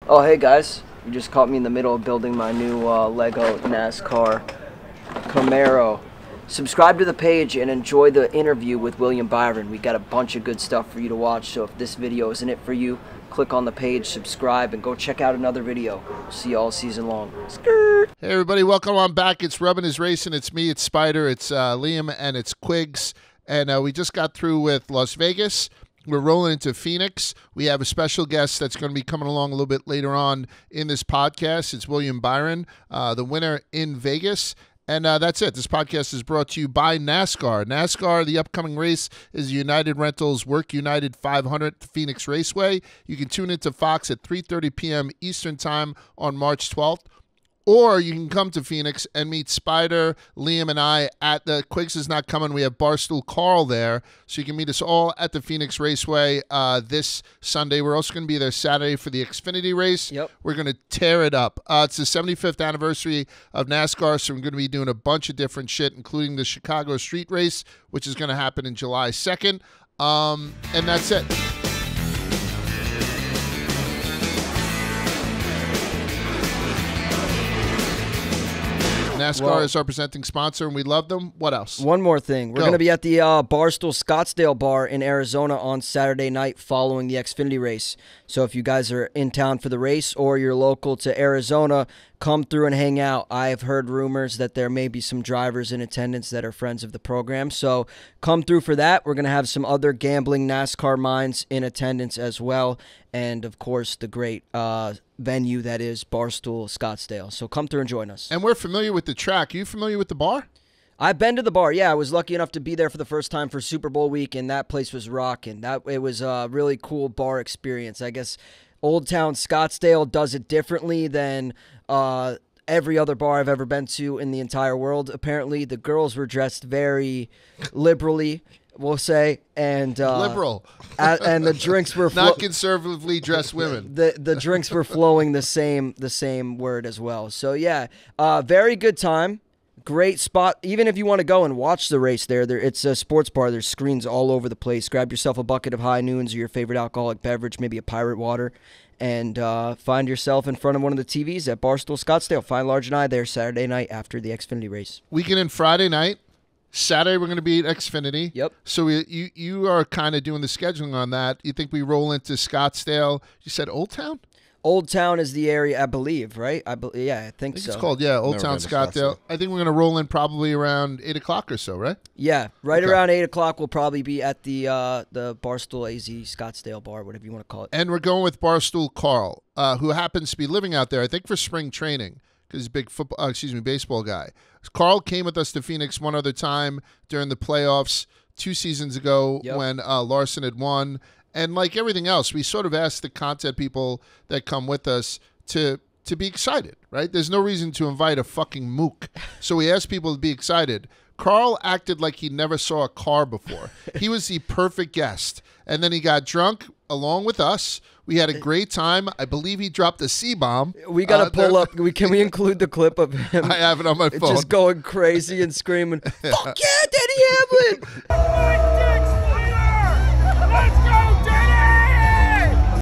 Oh, hey guys. You just caught me in the middle of building my new Lego NASCAR Camaro. Subscribe to the page and enjoy the interview with William Byron. We got a bunch of good stuff for you to watch, so if this video isn't it for you, click on the page, subscribe, and go check out another video. See you all season long. Skirt. Hey everybody, welcome on back. It's Rubbin is Racing. It's me, it's Spider, it's Liam, and it's Quigs. And we just got through with Las Vegas. We're rolling into Pheonix. We have a special guest that's going to be coming along a little bit later on in this podcast. It's William Byron, the winner in Vegas. And that's it. This podcast is brought to you by NASCAR. NASCAR, the upcoming race is United Rentals Work United 500 at the Pheonix Raceway. You can tune into Fox at 3:30 p.m. Eastern Time on March 12th. Or you can come to Pheonix and meet Spider, Liam, and I at the Quigs is not coming. We have Barstool Carl there. So you can meet us all at the Pheonix Raceway this Sunday. We're also going to be there Saturday for the Xfinity race. Yep. We're going to tear it up. It's the 75th anniversary of NASCAR, so we're going to be doing a bunch of different shit, including the Chicago Street Race, which is going to happen in July 2nd. And that's it. NASCAR is our presenting sponsor, and we love them. What else? One more thing. We're going to be at the Barstool Scottsdale bar in Arizona on Saturday night following the Xfinity race. So if you guys are in town for the race or you're local to Arizona, come through and hang out. I've heard rumors that there may be some drivers in attendance that are friends of the program. So come through for that. We're going to have some other gambling NASCAR minds in attendance as well. And, of course, the great venue that is Barstool Scottsdale. So come through and join us. And we're familiar with the track. Are you familiar with the bar? I've been to the bar. Yeah, I was lucky enough to be there for the first time for Super Bowl week, and that place was rocking. It was a really cool bar experience. I guess Old Town Scottsdale does it differently than every other bar I've ever been to in the entire world. Apparently, the girls were dressed very liberally, we'll say, and liberal, and the drinks were not conservatively dressed women. The drinks were flowing the same word as well. So yeah, very good time. Great spot. Even if you want to go and watch the race there, it's a sports bar. There's screens all over the place. Grab yourself a bucket of High Noons or your favorite alcoholic beverage, maybe a Pirate Water, and find yourself in front of one of the TVs at Barstool Scottsdale. Find Large and I there Saturday night after the Xfinity race. Weekend and Friday night. Saturday we're going to be at Xfinity. Yep. So you are kind of doing the scheduling on that. You think we roll into Scottsdale? You said Old Town? Old Town is the area, I believe, right? Yeah, I think so. It's called, Old Town Scottsdale. I think we're going to roll in probably around 8 o'clock or so, right? Yeah, around 8 o'clock we'll probably be at the Barstool AZ Scottsdale bar, whatever you want to call it. And we're going with Barstool Carl, who happens to be living out there, I think, for spring training, because he's a big baseball guy. Carl came with us to Pheonix one other time during the playoffs 2 seasons ago when Larson had won. And like everything else, we sort of ask the content people that come with us to be excited, right? There's no reason to invite a fucking mook. So we ask people to be excited. Carl acted like he never saw a car before. He was the perfect guest. And then he got drunk along with us. We had a great time. I believe he dropped a C-bomb. We got to pull up. Can we include the clip of him? I have it on my phone. Just going crazy and screaming, "Fuck yeah, Denny Hamlin!"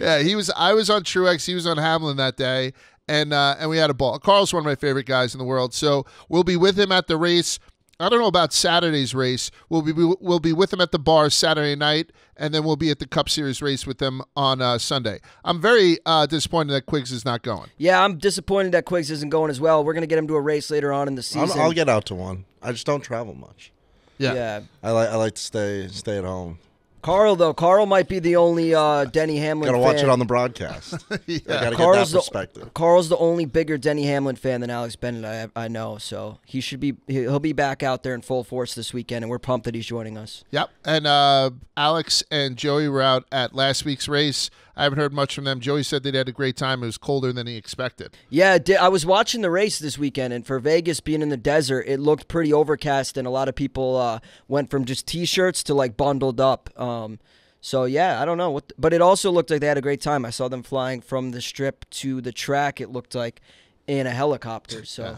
Yeah, I was on Truex. He was on Hamlin that day, and we had a ball. Carl's one of my favorite guys in the world, so we'll be with him at the race. I don't know about Saturday's race. We'll be with him at the bar Saturday night, and then we'll be at the Cup Series race with them on Sunday. I'm very disappointed that Quigs is not going. Yeah, I'm disappointed that Quigs isn't going as well. We're going to get him to a race later on in the season. I'll get out to one. I just don't travel much. Yeah. I like to stay at home. Carl might be the only Denny Hamlin fan. Gotta watch it on the broadcast. Yeah. I gotta get that perspective. Carl's the only bigger Denny Hamlin fan than Alex Bennett I know, so he'll be back out there in full force this weekend, and we're pumped that he's joining us. Yep, and Alex and Joey were out at last week's race. I haven't heard much from them. Joey said they had a great time. It was colder than he expected. Yeah, I was watching the race this weekend, and for Vegas being in the desert, it looked pretty overcast, and a lot of people went from just T-shirts to like bundled up. So yeah, I don't know but it also looked like they had a great time. I saw them flying from the strip to the track. It looked like in a helicopter. So. Yeah.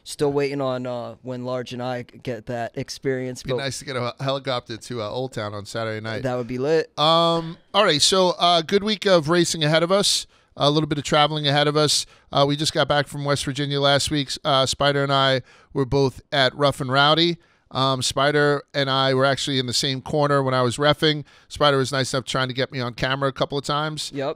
Still waiting on when Large and I get that experience. It'd be nice to get a helicopter to Old Town on Saturday night. That would be lit. All right, so good week of racing ahead of us. a little bit of traveling ahead of us. We just got back from West Virginia last week. Spider and I were both at Rough and Rowdy. Spider and I were actually in the same corner when I was reffing. Spider was nice enough trying to get me on camera a couple of times. Yep.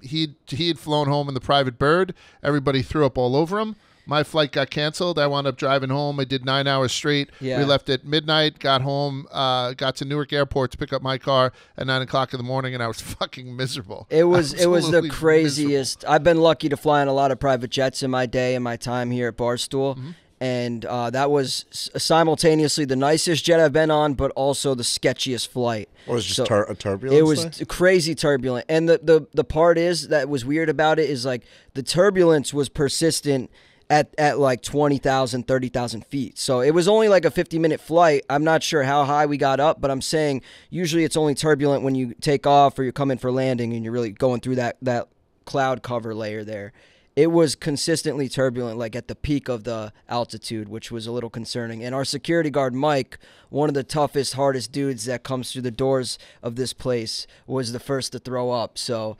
He had flown home in the private bird. Everybody threw up all over him. My flight got canceled. I wound up driving home. I did 9 hours straight. Yeah. We left at midnight, got home, got to Newark Airport to pick up my car at 9 o'clock in the morning, and I was fucking miserable. It was the craziest. Miserable. I've been lucky to fly on a lot of private jets in my day and my time here at Barstool. Mm-hmm. And that was simultaneously the nicest jet I've been on, but also the sketchiest flight. Or was it just a turbulence? It was crazy turbulent. And the part is that was weird about it is like the turbulence was persistent at like 20,000, 30,000 feet. So it was only like a 50-minute flight. I'm not sure how high we got up, but I'm saying usually it's only turbulent when you take off or you're coming for landing and you're really going through that cloud cover layer there. It was consistently turbulent, like at the peak of the altitude, which was a little concerning. And our security guard, Mike, one of the toughest, hardest dudes that comes through the doors of this place, was the first to throw up. So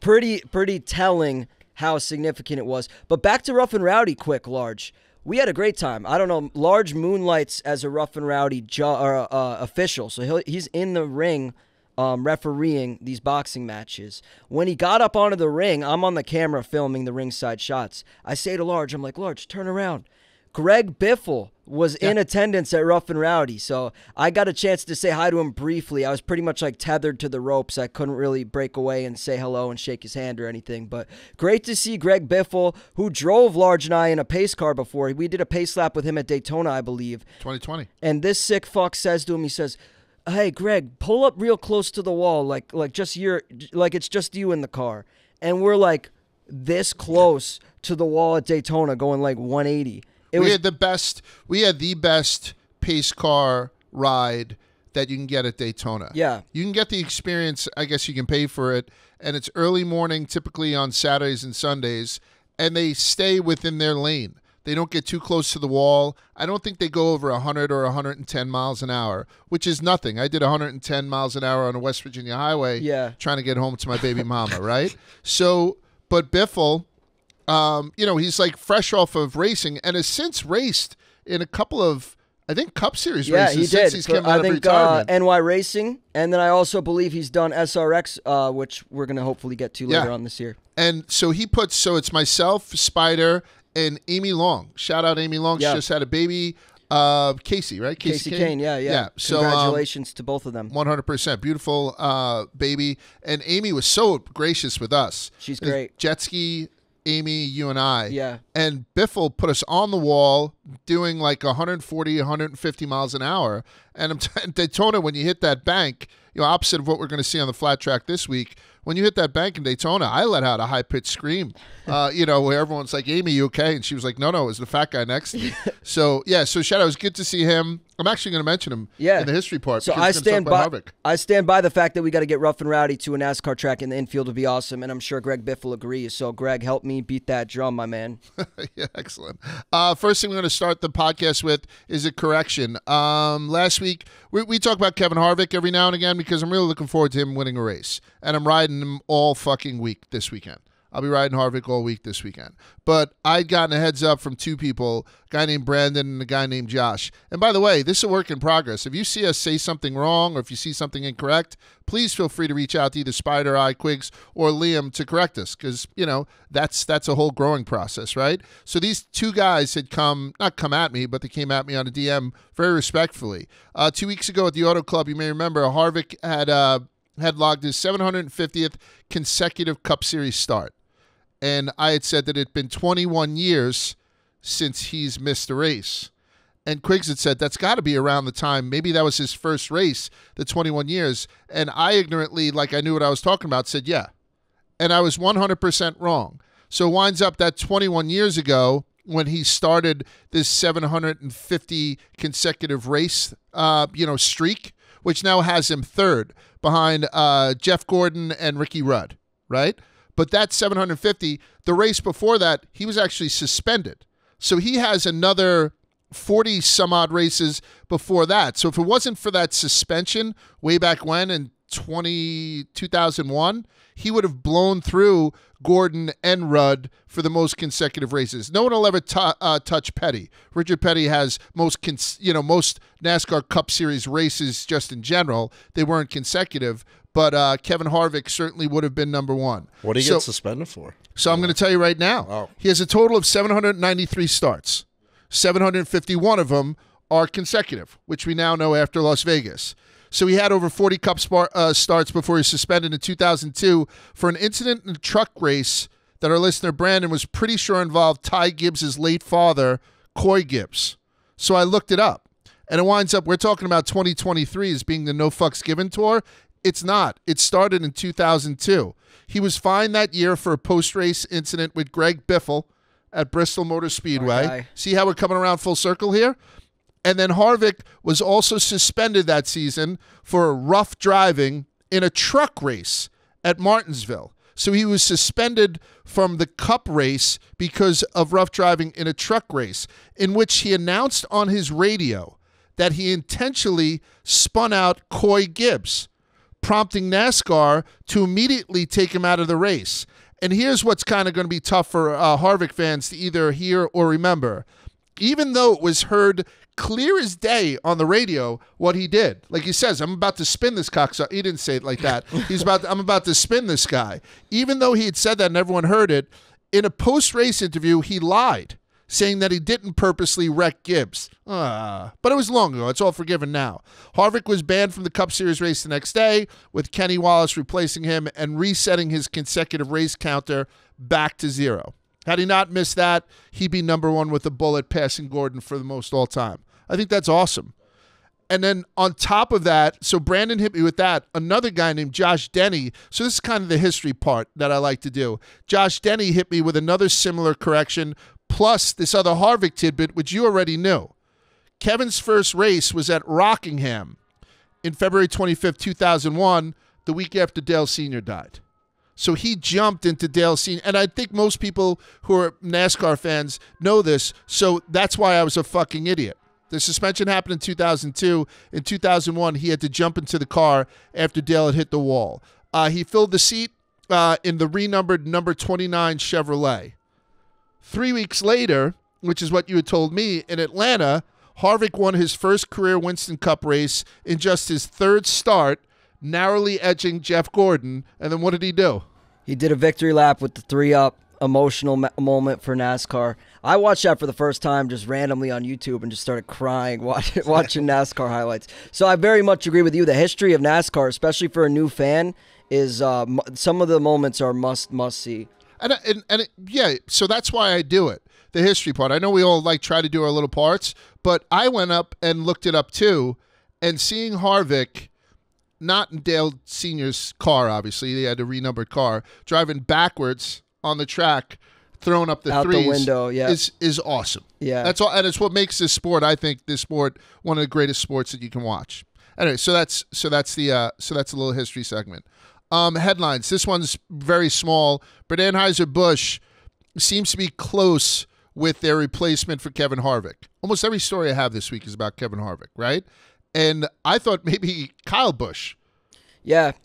pretty telling how significant it was. But back to Rough and Rowdy quick, Large. We had a great time. I don't know, Large moonlights as a Rough and Rowdy official. So he's in the ring refereeing these boxing matches. When he got up onto the ring, I'm on the camera filming the ringside shots. I say to Large, I'm like, Large, turn around. Greg Biffle was in attendance at Rough and Rowdy, so I got a chance to say hi to him briefly. I was pretty much like tethered to the ropes. I couldn't really break away and say hello and shake his hand or anything, but great to see Greg Biffle, who drove Large and I in a pace car before. We did a pace lap with him at Daytona, I believe. 2020. And this sick fuck says to him, he says, hey, Greg, pull up real close to the wall, like it's just you in the car. And we're like this close to the wall at Daytona going like 180. We had the best pace car ride that you can get at Daytona. Yeah. You can get the experience, I guess you can pay for it, and it's early morning, typically on Saturdays and Sundays, and they stay within their lane. They don't get too close to the wall. I don't think they go over 100 or 110 miles an hour, which is nothing. I did 110 miles an hour on a West Virginia highway trying to get home to my baby mama, right? So, but Biffle, he's like fresh off of racing and has since raced in a couple of, I think, Cup Series races. He since did. He's come out of retirement. NY Racing, and then I also believe he's done SRX, which we're going to hopefully get to later on this year. And so it's myself, Spider, and Amy Long. Shout out Amy Long. She just had a baby. Casey, right? Casey Kane, yeah. So, congratulations to both of them. 100%. Beautiful baby. And Amy was so gracious with us. She's great. Jet ski, Amy, you and I. Yeah. And Biffle put us on the wall doing like 140, 150 miles an hour. And Daytona, when you hit that bank, opposite of what we're going to see on the flat track this week, when you hit that bank in Daytona, I let out a high-pitched scream, where everyone's like, Amy, you okay? And she was like, no, it was the fat guy next to me. So shout out. It was good to see him. I'm actually going to mention him in the history part. So I stand by the fact that we got to get Rough and Rowdy to a NASCAR track in the infield would be awesome, and I'm sure Greg Biffle agrees. So, Greg, help me beat that drum, my man. Yeah, excellent. First thing we're going to start the podcast with is a correction. Last week, we talk about Kevin Harvick every now and again because I'm really looking forward to him winning a race, and I'm riding him all fucking week this weekend. I'll be riding Harvick all week this weekend. But I'd gotten a heads up from two people, a guy named Brandon and a guy named Josh. And by the way, this is a work in progress. If you see us say something wrong or if you see something incorrect, please feel free to reach out to either Spider, Quigs, or Liam to correct us because, that's a whole growing process, right? So these two guys had not come at me, but they came at me on a DM very respectfully. 2 weeks ago at the Auto Club, you may remember, Harvick had logged his 750th consecutive Cup Series start. And I had said that it had been 21 years since he's missed a race. And Quigs had said that's got to be around the time, maybe that was his first race, the 21 years. And I ignorantly, like I knew what I was talking about, said yeah. And I was 100% wrong. So it winds up that 21 years ago, when he started this 750 consecutive race, streak, which now has him third behind Jeff Gordon and Ricky Rudd, right? But that 750, the race before that, he was actually suspended. So he has another 40 some odd races before that. So if it wasn't for that suspension way back when in 2001, he would have blown through Gordon and Rudd for the most consecutive races. No one will ever touch Petty. Richard Petty has most NASCAR Cup Series races just in general. They weren't consecutive, but Kevin Harvick certainly would have been number one. What did he get suspended for? So I'm going to tell you right now. Oh. He has a total of 793 starts. 751 of them are consecutive, which we now know after Las Vegas. So he had over 40 Cup starts before he was suspended in 2002 for an incident in a truck race that our listener Brandon was pretty sure involved Ty Gibbs' late father, Coy Gibbs. So I looked it up, and it winds up, we're talking about 2023 as being the No Fucks Given Tour. It's not. It started in 2002. He was fined that year for a post-race incident with Greg Biffle at Bristol Motor Speedway. Okay. See how we're coming around full circle here? And then Harvick was also suspended that season for rough driving in a truck race at Martinsville. So he was suspended from the Cup race because of rough driving in a truck race, in which he announced on his radio that he intentionally spun out Coy Gibbs, prompting NASCAR to immediately take him out of the race. And here's what's kind of going to be tough for Harvick fans to either hear or remember. Even though it was heard clear as day on the radio what he did. Like he says, I'm about to spin this cocksucker. He didn't say it like that. I'm about to spin this guy. Even though he had said that and everyone heard it, in a post-race interview, he lied, saying that he didn't purposely wreck Gibbs. But it was long ago. It's all forgiven now. Harvick was banned from the Cup Series race the next day, with Kenny Wallace replacing him and resetting his consecutive race counter back to 0. Had he not missed that, he'd be number one with a bullet, passing Gordon for the most all time. I think that's awesome. And then on top of that, so Brandon hit me with that, another guy named Josh Denny. So this is kind of the history part that I like to do. Josh Denny hit me with another similar correction, plus this other Harvick tidbit, which you already knew. Kevin's first race was at Rockingham in February 25th, 2001, the week after Dale Sr. died. So he jumped into Dale Sr. And I think most people who are NASCAR fans know this, so that's why I was a fucking idiot. The suspension happened in 2002. In 2001, he had to jump into the car after Dale had hit the wall. He filled the seat in the renumbered number 29 Chevrolet. 3 weeks later, which is what you had told me, in Atlanta, Harvick won his first career Winston Cup race in just his third start, narrowly edging Jeff Gordon. And then what did he do? He did a victory lap with the 3-up. Emotional moment for NASCAR. I watched that for the first time just randomly on YouTube and just started crying watching NASCAR highlights. So I very much agree with you. The history of NASCAR, especially for a new fan, is some of the moments are must see. Yeah, so that's why I do it. The history part. I know we all try to do our little parts, but I went up and looked it up too, and seeing Harvick, not in Dale Sr.'s car, obviously, they had a renumbered car, driving backwards on the track, throwing up the out threes the window, yeah, is awesome. Yeah, that's all, and it's what makes this sport. I think this sport one of the greatest sports that you can watch. Anyway, so that's a little history segment. Headlines. This one's very small, but Anheuser-Busch seems to be close with their replacement for Kevin Harvick. Almost every story I have this week is about Kevin Harvick, right? And I thought maybe Kyle Busch,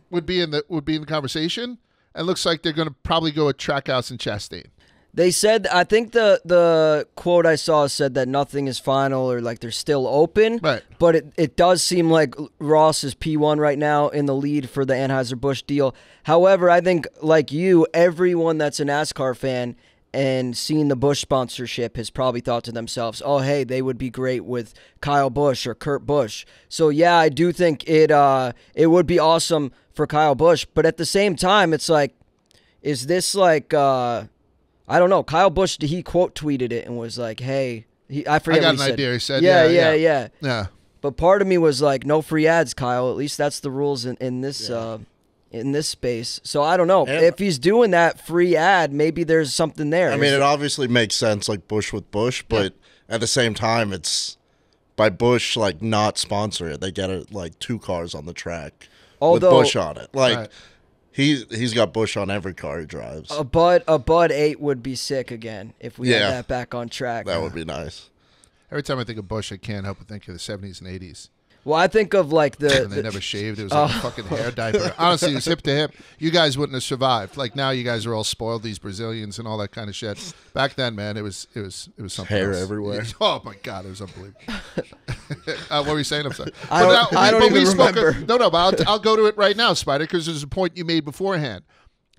would be in the conversation. And looks like they're going to probably go with Trackhouse and Chastain. They said, I think the quote I saw said that nothing is final or like they're still open. Right. But it does seem like Ross is P1 right now in the lead for the Anheuser-Busch deal. However, I think like you, everyone that's a NASCAR fan and seen the Busch sponsorship has probably thought to themselves, oh, hey, they would be great with Kyle Busch or Kurt Busch. So, yeah, I do think it would be awesome for Kyle Busch. But at the same time, it's like, is this like, I don't know. Kyle Busch, he quote tweeted it and was like, hey, I forget what he said. I got an idea. He said, yeah. But part of me was like, no free ads, Kyle. At least that's the rules in this in this space. So I don't know. And if he's doing that free ad, maybe there's something there. I mean, it obviously makes sense, like Busch with Busch, but at the same time, it's by Busch not sponsor it. They get it 2 cars on the track with Busch on it. Right. He's got Busch on every car he drives. A Bud 8 would be sick again if we had that back on track. That would be nice. Every time I think of Busch, I can't help but think of the 70s and 80s. Well, I think of like and they never shaved. It was like a fucking hair diaper. Honestly, it was hip to hip. You guys wouldn't have survived. Like now, you guys are all spoiled. These Brazilians and all that kind of shit. Back then, man, it was something. Hair else. everywhere. Oh my god, it was unbelievable. What were you saying? I'm sorry. I don't even remember. No, but I'll go to it right now, Spider, because there's a point you made beforehand.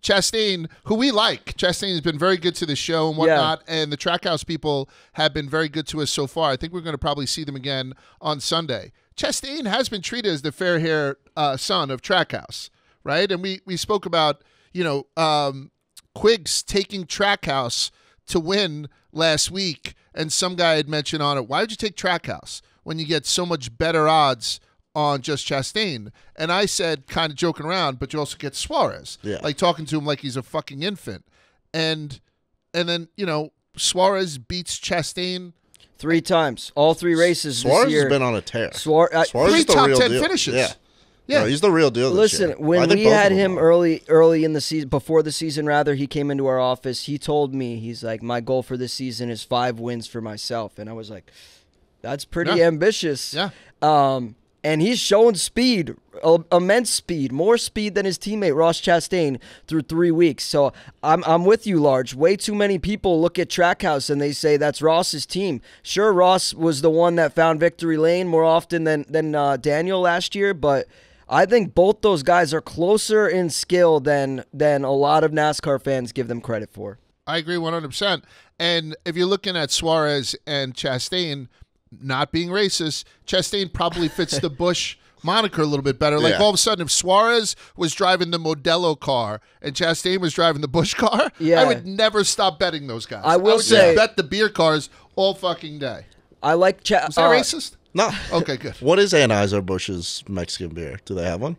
Chastain, who we like. Chastain has been very good to the show and whatnot, and the Trackhouse people have been very good to us so far. I think we're going to probably see them again on Sunday. Chastain has been treated as the fair hair son of Trackhouse, right? And we spoke about, Quigs taking Trackhouse to win last week, and some guy had mentioned on it, why would you take Trackhouse when you get so much better odds on just Chastain? And I said, kind of joking around, but you also get Suarez. Yeah. Like talking to him like he's a fucking infant. And then, Suarez beats Chastain 3 times, all 3 races Suarez this year. has been on a tear. Suarez 3 is the top real 10 deal. finishes. Yeah, no, he's the real deal. Listen, this year. when we had him are. early in the season, before the season rather, he came into our office. He told me, he's like, my goal for this season is 5 wins for myself, and I was like, that's pretty ambitious. Yeah. And he's shown speed, immense speed, more speed than his teammate Ross Chastain through 3 weeks. So I'm with you, Large. Way too many people look at Trackhouse and they say that's Ross's team. Sure, Ross was the one that found victory lane more often than Daniel last year, but I think both those guys are closer in skill than a lot of NASCAR fans give them credit for. I agree 100%. And if you're looking at Suarez and Chastain, not being racist, Chastain probably fits the Busch moniker a little bit better. Like all of a sudden, if Suarez was driving the Modelo car and Chastain was driving the Busch car, I would never stop betting those guys. I would just bet the beer cars all fucking day. I like Is that racist? No. Okay, good. What is Anheuser-Busch's Mexican beer? Do they have one?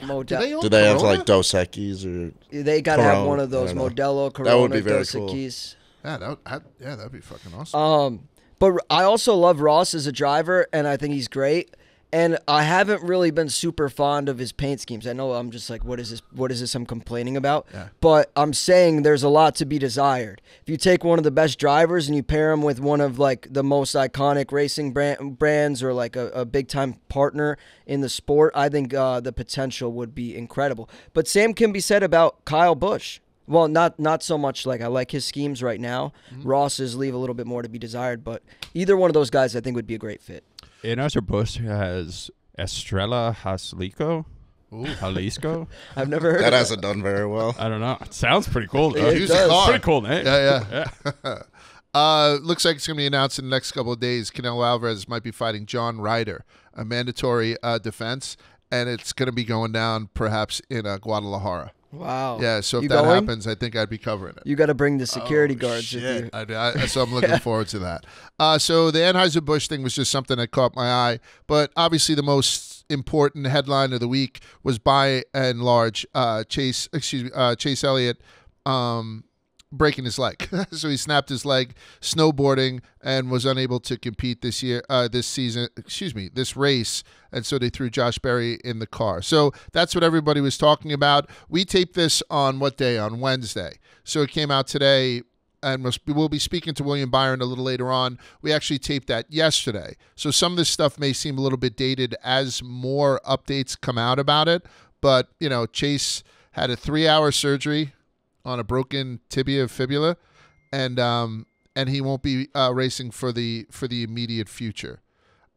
Do they have like Dos Equis or? They gotta have one of those Modelo, Corona, that would be very Dos cool. Equis. Yeah, that'd be fucking awesome. But I also love Ross as a driver, and I think he's great. And I haven't really been super fond of his paint schemes. I know I'm just like, what is this? What is this I'm complaining about? Yeah. But I'm saying there's a lot to be desired. If you take one of the best drivers and you pair him with one of like the most iconic racing brands or like a big time partner in the sport, I think the potential would be incredible. But same can be said about Kyle Busch. Well, not so much. Like I like his schemes right now. Ross's leave a little bit more to be desired, but either one of those guys I think would be a great fit. Anheuser-Busch has Estrella Jalisco. I've never heard that. Of Hasn't done very well. I don't know. It sounds pretty cool, though. It does. Pretty cool name. Yeah. Looks like it's going to be announced in the next couple of days. Canelo Alvarez might be fighting John Ryder, a mandatory defense, and it's going to be going down perhaps in Guadalajara. Wow. Yeah, so if you that going? happens, I think I'd be covering it. You got to bring the security guards with you. So I'm looking forward to that. So the Anheuser-Busch thing was just something that caught my eye, but obviously the most important headline of the week was by and large Chase Elliott breaking his leg. So he snapped his leg snowboarding and was unable to compete this race. And so they threw Josh Berry in the car. So that's what everybody was talking about. We taped this on what day? On Wednesday. So it came out today, and we'll be speaking to William Byron a little later on. We actually taped that yesterday. So some of this stuff may seem a little bit dated as more updates come out about it. But, Chase had a 3-hour surgery on a broken tibia fibula, and he won't be racing for the immediate future.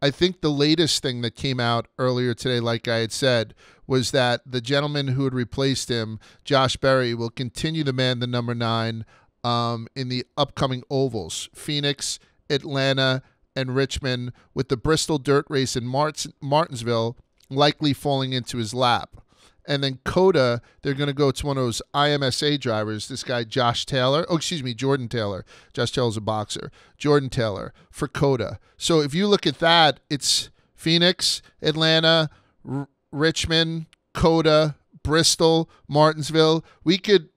I think the latest thing that came out earlier today, like I had said, was that the gentleman who had replaced him, Josh Berry, will continue to man the number 9 in the upcoming ovals, Pheonix, Atlanta, and Richmond, with the Bristol dirt race in Martinsville likely falling into his lap. And then COTA, they're going to go to one of those IMSA drivers, this guy Jordan Taylor. Josh Taylor's a boxer. Jordan Taylor for COTA. So if you look at that, it's Pheonix, Atlanta, Richmond, COTA, Bristol, Martinsville. We could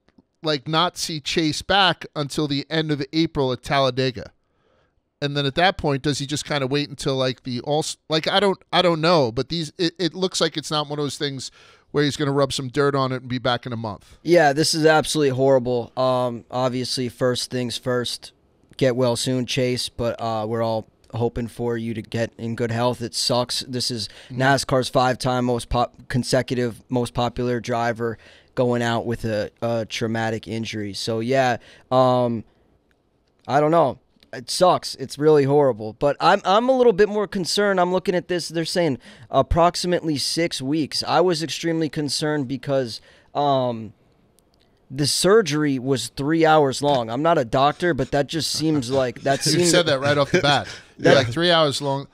not see Chase back until the end of April at Talladega. And then at that point, does he just kind of wait until I don't know, but it looks like it's not one of those things where he's going to rub some dirt on it and be back in a month. Yeah, this is absolutely horrible. Obviously, first things first, get well soon, Chase, but we're all hoping for you to get in good health. It sucks. This is NASCAR's 5-time consecutive most popular driver going out with a traumatic injury. So yeah, I don't know. It sucks. It's really horrible. But I'm a little bit more concerned. I'm looking at this. They're saying approximately 6 weeks. I was extremely concerned because the surgery was 3 hours long. I'm not a doctor, but that just seems like that seems. You said that right off the bat. You're like 3 hours long.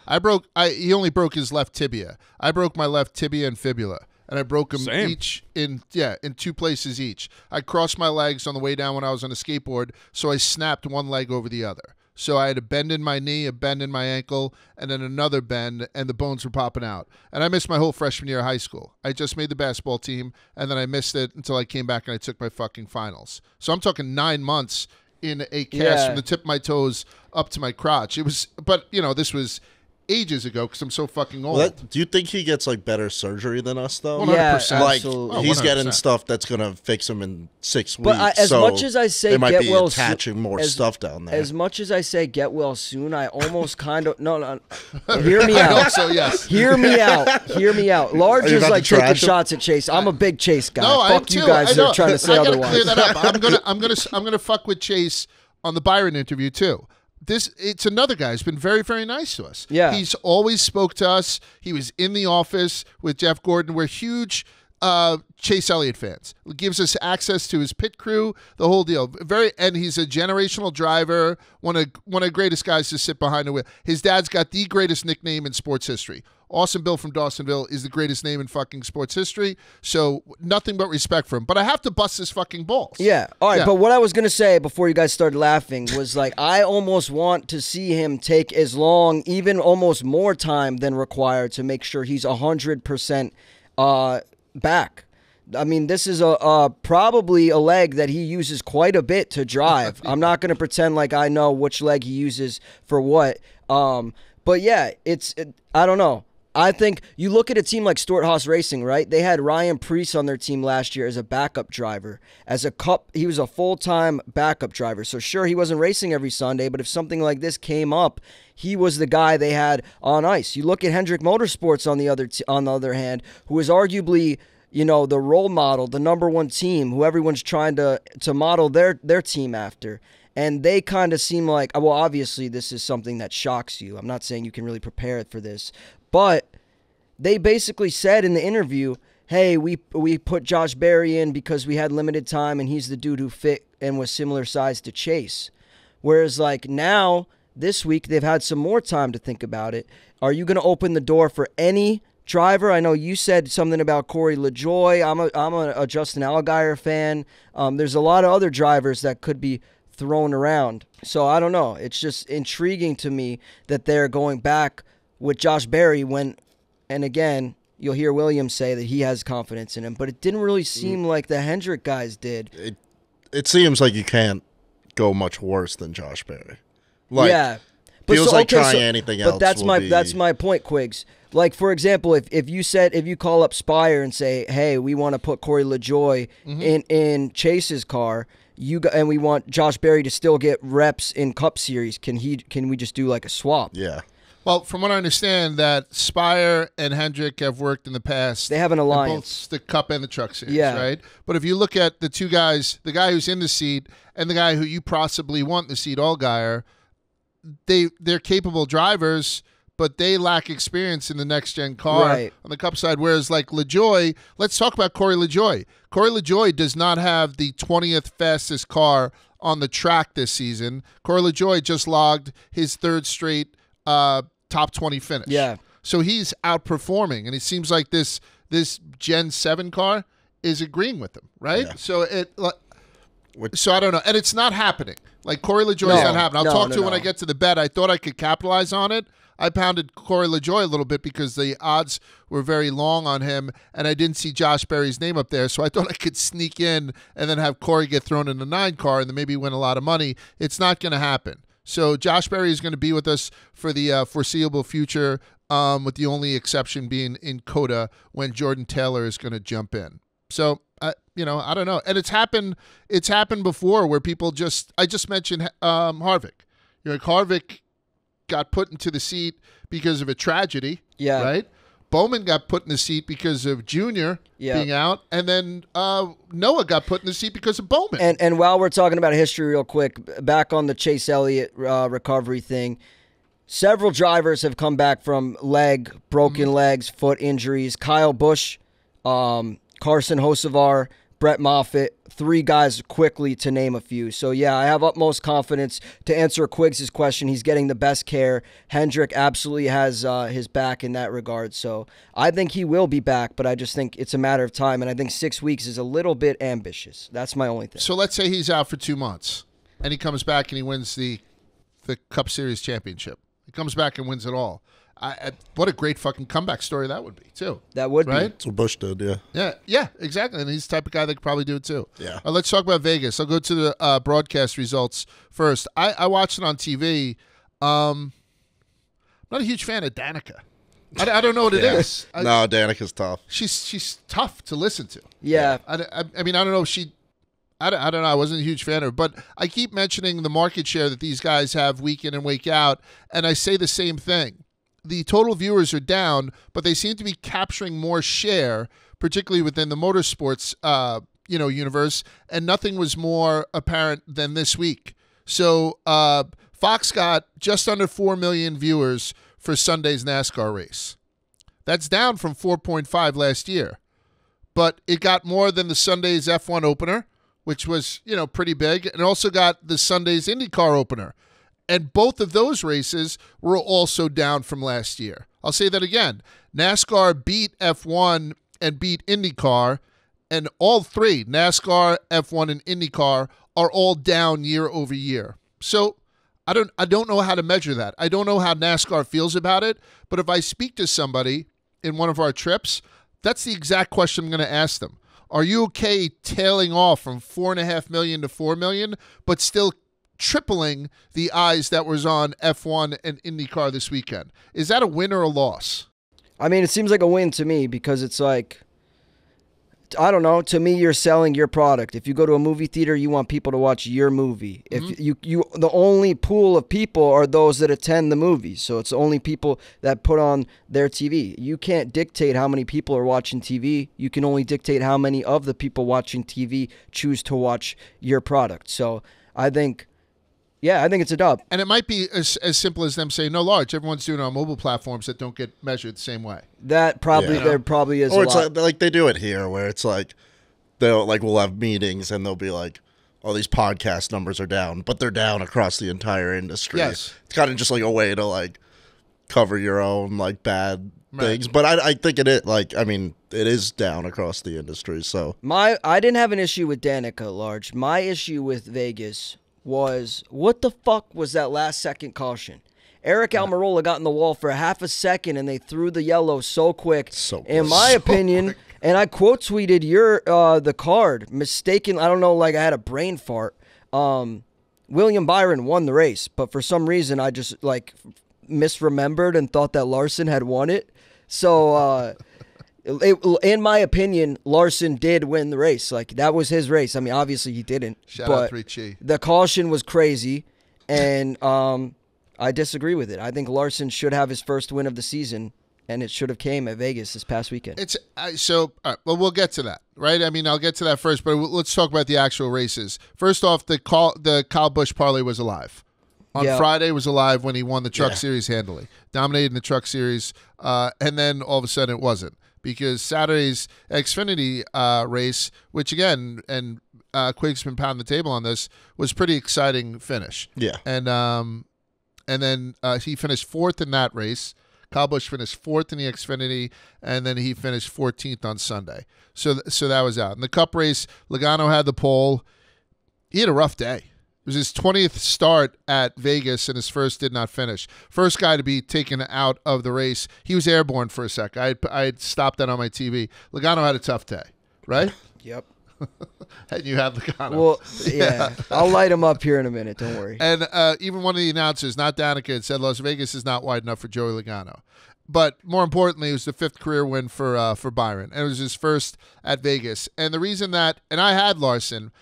He only broke his left tibia. I broke my left tibia and fibula. And I broke them each in 2 places each. I crossed my legs on the way down when I was on a skateboard, so I snapped one leg over the other. So I had a bend in my knee, a bend in my ankle, and then another bend, and the bones were popping out. And I missed my whole freshman year of high school. I just made the basketball team, and then I missed it until I came back and I took my fucking finals. So I'm talking 9 months in a cast from the tip of my toes up to my crotch. It was, but this was ages ago because I'm so fucking old. Well, do you think he gets like better surgery than us though? 100%. Yeah, like absolutely. he's 100%. getting stuff that's gonna fix him in 6 weeks. But as much as I say, they might get be well attaching more stuff down there. As much as I say get well soon, I almost kind of no. Hear me out. Also, yes. Hear me out. Hear me out. Large Are you is about like to taking trash him? shots at Chase. I'm a big Chase guy. No, I am Fuck you too. guys I that know. are trying to say I gotta otherwise. clear that up. I'm gonna fuck with Chase on the Byron interview too. It's another guy who's been very, very nice to us. Yeah. He's always spoke to us. He was in the office with Jeff Gordon. We're huge Chase Elliott fans. He gives us access to his pit crew, the whole deal. And he's a generational driver, one of the greatest guys to sit behind the wheel. His dad's got the greatest nickname in sports history. Awesome Bill from Dawsonville is the greatest name in fucking sports history. So nothing but respect for him. But I have to bust his fucking balls. Yeah. All right. Yeah. But what I was going to say before you guys started laughing was like, I almost want to see him take as long, even almost more time than required to make sure he's 100% back. I mean, this is probably a leg that he uses quite a bit to drive. I'm not going to pretend like I know which leg he uses for what. But yeah, I don't know. I think you look at a team like Stewart-Haas Racing, right? They had Ryan Preece on their team last year as a backup driver. He was a full-time backup driver. So sure, he wasn't racing every Sunday, but if something like this came up, he was the guy they had on ice. You look at Hendrick Motorsports on the other hand, who is arguably, the role model, the number one team, who everyone's trying to model their team after. And they kind of seem like, well, obviously this is something that shocks you. I'm not saying you can really prepare for this. But they basically said in the interview, hey, we put Josh Berry in because we had limited time and he's the dude who fit and was similar size to Chase. Whereas like now, this week, they've had some more time to think about it. Are you going to open the door for any driver? I know you said something about Corey LaJoie. I'm a Justin Allgaier fan. There's a lot of other drivers that could be thrown around. So I don't know. It's just intriguing to me that they're going back with Josh Berry and again, you'll hear Williams say that he has confidence in him, but it didn't really seem like the Hendrick guys did. It seems like you can't go much worse than Josh Berry. Like, yeah. Feels like trying anything else. But that's my point, Quigs. Like, for example, if you call up Spire and say, hey, we want to put Corey LaJoie in Chase's car, and we want Josh Berry to still get reps in Cup Series, can we just do like a swap? Yeah. Well, from what I understand, that Spire and Hendrick have worked in the past. They have an alliance. Both the Cup and the Truck Series, yeah. right? But if you look at the two guys, the guy who's in the seat and the guy who you possibly want in the seat, Allgaier, they're capable drivers, but they lack experience in the next-gen car on the Cup side. Whereas like LaJoie, let's talk about Corey LaJoie. Corey LaJoie does not have the 20th fastest car on the track this season. Corey LaJoie just logged his third straight top 20 finish. Yeah. So he's outperforming, and it seems like this Gen 7 car is agreeing with him, right? Yeah. So I don't know. And it's not happening. Like Corey LaJoie's not happening. I'll talk to him when I get to the bet. I thought I could capitalize on it. I pounded Corey LaJoie a little bit because the odds were very long on him, and I didn't see Josh Berry's name up there, so I thought I could sneak in and then have Corey get thrown in the 9 car and then maybe win a lot of money. It's not going to happen. So Josh Berry is going to be with us for the foreseeable future, with the only exception being in COTA when Jordan Taylor is going to jump in. So, I don't know. And it's happened before where people I just mentioned Harvick. You're like, Harvick got put into the seat because of a tragedy. Yeah. Right? Bowman got put in the seat because of Junior being out, and then Noah got put in the seat because of Bowman. And while we're talking about history real quick, back on the Chase Elliott recovery thing, several drivers have come back from broken legs, foot injuries. Kyle Busch, Carson Hocevar, Brett Moffitt, 3 guys quickly to name a few. So, yeah, I have utmost confidence. To answer Quiggs' question, he's getting the best care. Hendrick absolutely has his back in that regard. So I think he will be back, but I just think it's a matter of time, and I think 6 weeks is a little bit ambitious. That's my only thing. So let's say he's out for 2 months, and he comes back and he wins the Cup Series championship. He comes back and wins it all. What a great fucking comeback story that would be, too. That would be. That's what Bush did, yeah. Yeah, exactly. And he's the type of guy that could probably do it, too. Yeah. Let's talk about Vegas. I'll go to the broadcast results first. I watched it on TV. I'm not a huge fan of Danica. I don't know what it is. No, Danica's tough. She's tough to listen to. Yeah. I mean, I don't know if she... I don't know. I wasn't a huge fan of her. But I keep mentioning the market share that these guys have week in and week out, and I say the same thing. The total viewers are down, but they seem to be capturing more share, particularly within the motorsports, universe. And nothing was more apparent than this week. So Fox got just under 4 million viewers for Sunday's NASCAR race. That's down from 4.5 last year, but it got more than the Sunday's F1 opener, which was pretty big, and also got the Sunday's IndyCar opener. And both of those races were also down from last year. I'll say that again. NASCAR beat F1 and beat IndyCar, and all 3, NASCAR, F1, and IndyCar, are all down year over year. So I don't know how to measure that. I don't know how NASCAR feels about it, but if I speak to somebody in one of our trips, that's the exact question I'm going to ask them. Are you okay tailing off from 4.5 million to 4 million, but still tripling the eyes that was on F1 and IndyCar this weekend? Is that a win or a loss? I mean, it seems like a win to me because it's like, I don't know. To me, you're selling your product. If you go to a movie theater, you want people to watch your movie. If you the only pool of people are those that attend the movies. So it's the only people that put on their TV. You can't dictate how many people are watching TV. You can only dictate how many of the people watching TV choose to watch your product. So I think it's a dub. And it might be as simple as them saying, no, large, everyone's doing it on mobile platforms that don't get measured the same way. That probably, there probably is or a it's lot. like they do it here where it's like, we'll have meetings and they'll be like, oh, these podcast numbers are down, but they're down across the entire industry. Yes. It's kind of just like a way to like cover your own like bad things. But I think it is down across the industry. So I didn't have an issue with Danica, large. My issue with Vegas was, what the fuck was that last second caution? Eric Almirola got in the wall for half a second and they threw the yellow so quick. In my opinion, and I quote tweeted the card, mistaken. I don't know, like I had a brain fart. William Byron won the race, but for some reason I just like misremembered and thought that Larson had won it. So in my opinion, Larson did win the race. Like, that was his race. I mean, obviously he didn't. Shout out 3Chi. The caution was crazy, and I disagree with it. I think Larson should have his first win of the season, and it should have came at Vegas this past weekend. All right, well, we'll get to that, right? I mean, I'll get to that first, but let's talk about the actual races. First off, the Kyle Busch parlay was alive. On Friday was alive when he won the Truck Series handily, dominated in the Truck Series, and then all of a sudden it wasn't. Because Saturday's Xfinity race, which again, and Quig's been pounding the table on this, was pretty exciting finish. Yeah. And then he finished 4th in that race. Kyle Busch finished 4th in the Xfinity, and then he finished 14th on Sunday. So that was out. In the Cup race, Logano had the pole. He had a rough day. It was his 20th start at Vegas, and his first did not finish. First guy to be taken out of the race. He was airborne for a sec. I had stopped that on my TV. Logano had a tough day, right? Yep. And you had Logano. Well, yeah. I'll light him up here in a minute. Don't worry. And even one of the announcers, not Danica, said Las Vegas is not wide enough for Joey Logano. But more importantly, it was the 5th career win for Byron. And it was his first at Vegas. And the reason and I had Larson,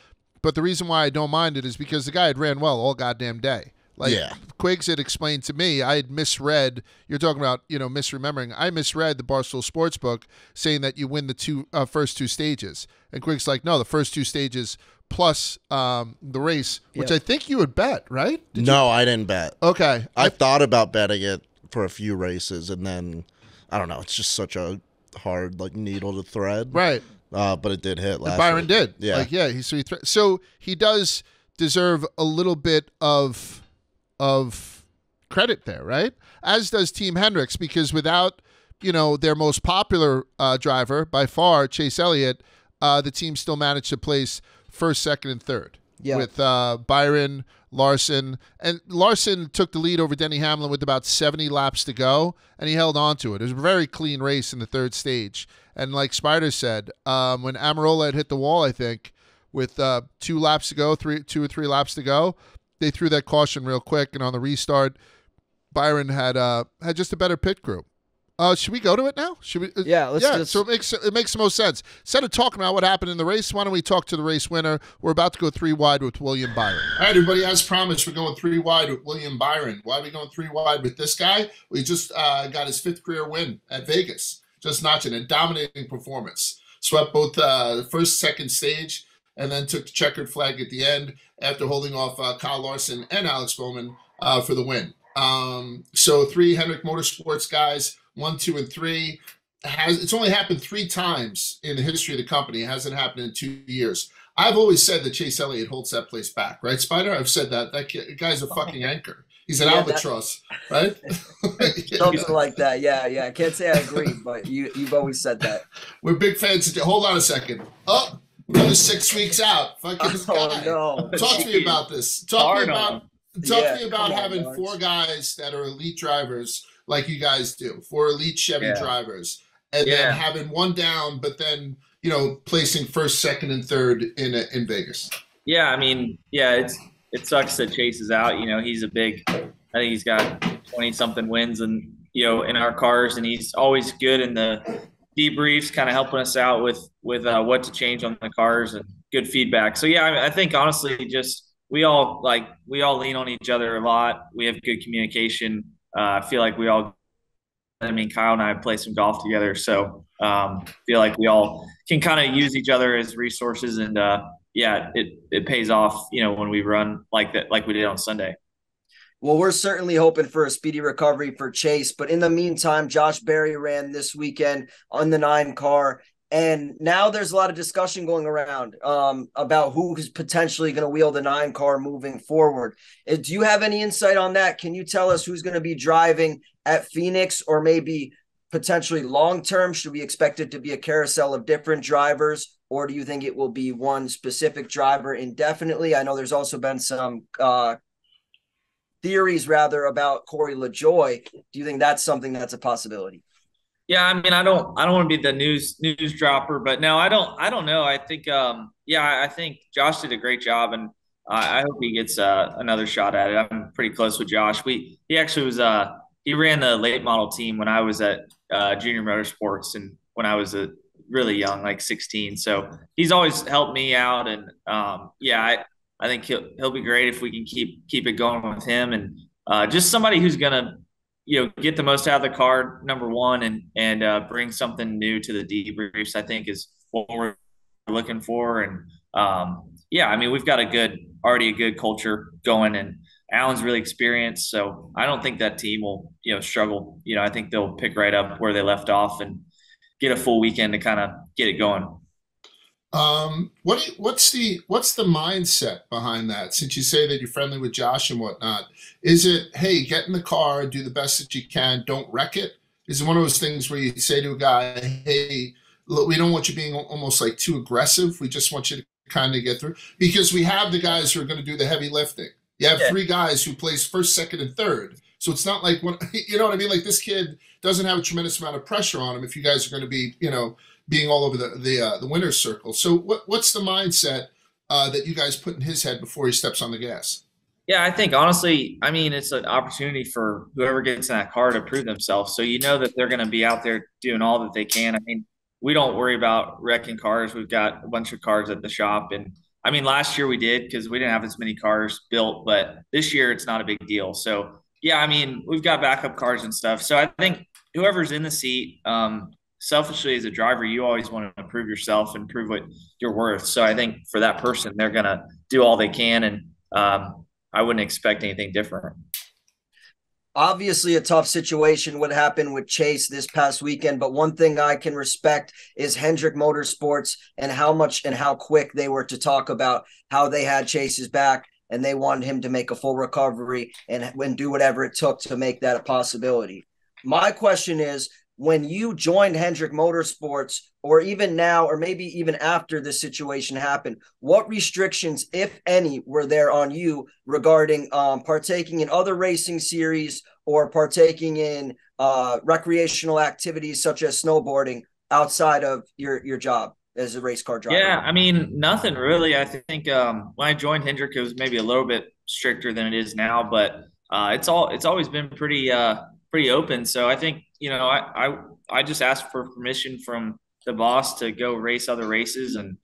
but the reason why I don't mind it is because the guy had ran well all goddamn day. Like Yeah. Quigs had explained to me, I had misread. You're talking about misremembering. I misread the Barstool Sportsbook saying that you win the first two stages, and Quigs like, no, the first two stages plus the race, which I think you would bet, right? No, I didn't bet. Okay, I thought about betting it for a few races, and then I don't know. It's just such a hard needle to thread, right? But it did hit last. Byron week. did, yeah, so he does deserve a little bit of credit there, right? As does Team Hendricks, because without their most popular driver by far, Chase Elliott, the team still managed to place first, second, and third. Yeah. With Byron, Larson. And Larson took the lead over Denny Hamlin with about 70 laps to go, and he held on to it. It was a very clean race in the third stage. And like Spider said, when Amarola had hit the wall, I think, with 2 laps to go, 2 or 3 laps to go, they threw that caution real quick. And on the restart, Byron had just a better pit crew. Should we go to it now? Should we? Yeah, let's. Yeah, so it makes the most sense. Instead of talking about what happened in the race, why don't we talk to the race winner? We're about to go 3 wide with William Byron. All right, everybody. As promised, we're going 3 wide with William Byron. Why are we going 3 wide with this guy? We just got his 5th career win at Vegas. Just notching a dominating performance. Swept both the first, second stage, and then took the checkered flag at the end after holding off Kyle Larson and Alex Bowman for the win. So 3 Hendrick Motorsports guys. 1, 2, and 3. It's only happened 3 times in the history of the company. It hasn't happened in 2 years. I've always said that Chase Elliott holds that place back, right, Spider? I've said that. That guy's a fucking anchor. He's an albatross, right? Something like that. Yeah. I can't say I agree, but you've always said that. We're big fans. Hold on a second. Oh, another 6 weeks out. Fucking this guy. No. Talk to me about this. Talk to me about having 4 guys that are elite drivers like you guys do, 4 elite Chevy drivers, and then having 1 down, but then placing first, second, and third in Vegas. Yeah, I mean, it sucks that Chase is out. He's I think he's got 20-something wins, and in our cars, and he's always good in the debriefs, kind of helping us out with what to change on the cars and good feedback. So I think honestly, just we all lean on each other a lot. We have good communication. I feel like Kyle and I play some golf together, so feel like we all can kind of use each other as resources, and it pays off, when we run like that, like we did on Sunday. Well, we're certainly hoping for a speedy recovery for Chase, but in the meantime, Josh Berry ran this weekend on the 9 car. And now there's a lot of discussion going around about who's potentially going to wheel the 9 car moving forward. Do you have any insight on that? Can you tell us who's going to be driving at Pheonix, or maybe potentially long-term? Should we expect it to be a carousel of different drivers, or do you think it will be one specific driver indefinitely? I know there's also been some theories about Corey LaJoie. Do you think that's something that's a possibility? Yeah, I mean, I don't want to be the news dropper, but no, I don't know. I think, I think Josh did a great job, and I hope he gets another shot at it. I'm pretty close with Josh. He actually was he ran the late model team when I was at Junior Motorsports, and when I was really young, like 16. So he's always helped me out, and I think he'll be great if we can keep it going with him, and just somebody who's gonna get the most out of the car, number one, and bring something new to the debriefs, I think is what we're looking for. And I mean, we've got already a good culture going, and Alan's really experienced. So I don't think that team will, struggle. I think they'll pick right up where they left off and get a full weekend to kind of get it going. What's the mindset behind that? Since you say that you're friendly with Josh and whatnot, is it, hey, get in the car, do the best that you can, don't wreck it? Is it one of those things where you say to a guy, hey, look, we don't want you being almost like too aggressive. We just want you to kind of get through, because we have the guys who are going to do the heavy lifting. You have 3 guys who place first, second, and third. So it's not like you know what I mean? Like, this kid doesn't have a tremendous amount of pressure on him if you guys are going to be, being all over the winner's circle. So what's the mindset that you guys put in his head before he steps on the gas? Yeah, I think honestly, I mean, it's an opportunity for whoever gets in that car to prove themselves. So that they're going to be out there doing all that they can. I mean, we don't worry about wrecking cars. We've got a bunch of cars at the shop, and I mean, last year we did because we didn't have as many cars built, but this year it's not a big deal. So yeah, I mean, we've got backup cars and stuff. So I think whoever's in the seat, selfishly as a driver, you always want to improve yourself and prove what you're worth. So I think for that person, they're gonna do all they can, and I wouldn't expect anything different. Obviously, a tough situation would happen with Chase this past weekend, but one thing I can respect is Hendrick Motorsports and how much and how quick they were to talk about how they had Chase's back and they wanted him to make a full recovery and do whatever it took to make that a possibility. My question is, when you joined Hendrick Motorsports, or even now, or maybe even after this situation happened, what restrictions, if any, were there on you regarding partaking in other racing series or partaking in recreational activities such as snowboarding outside of your job as a race car driver? Yeah, I mean, nothing really. I think when I joined Hendrick, it was maybe a little bit stricter than it is now, but it's always been pretty open. So I think, I just asked for permission from the boss to go race other races, and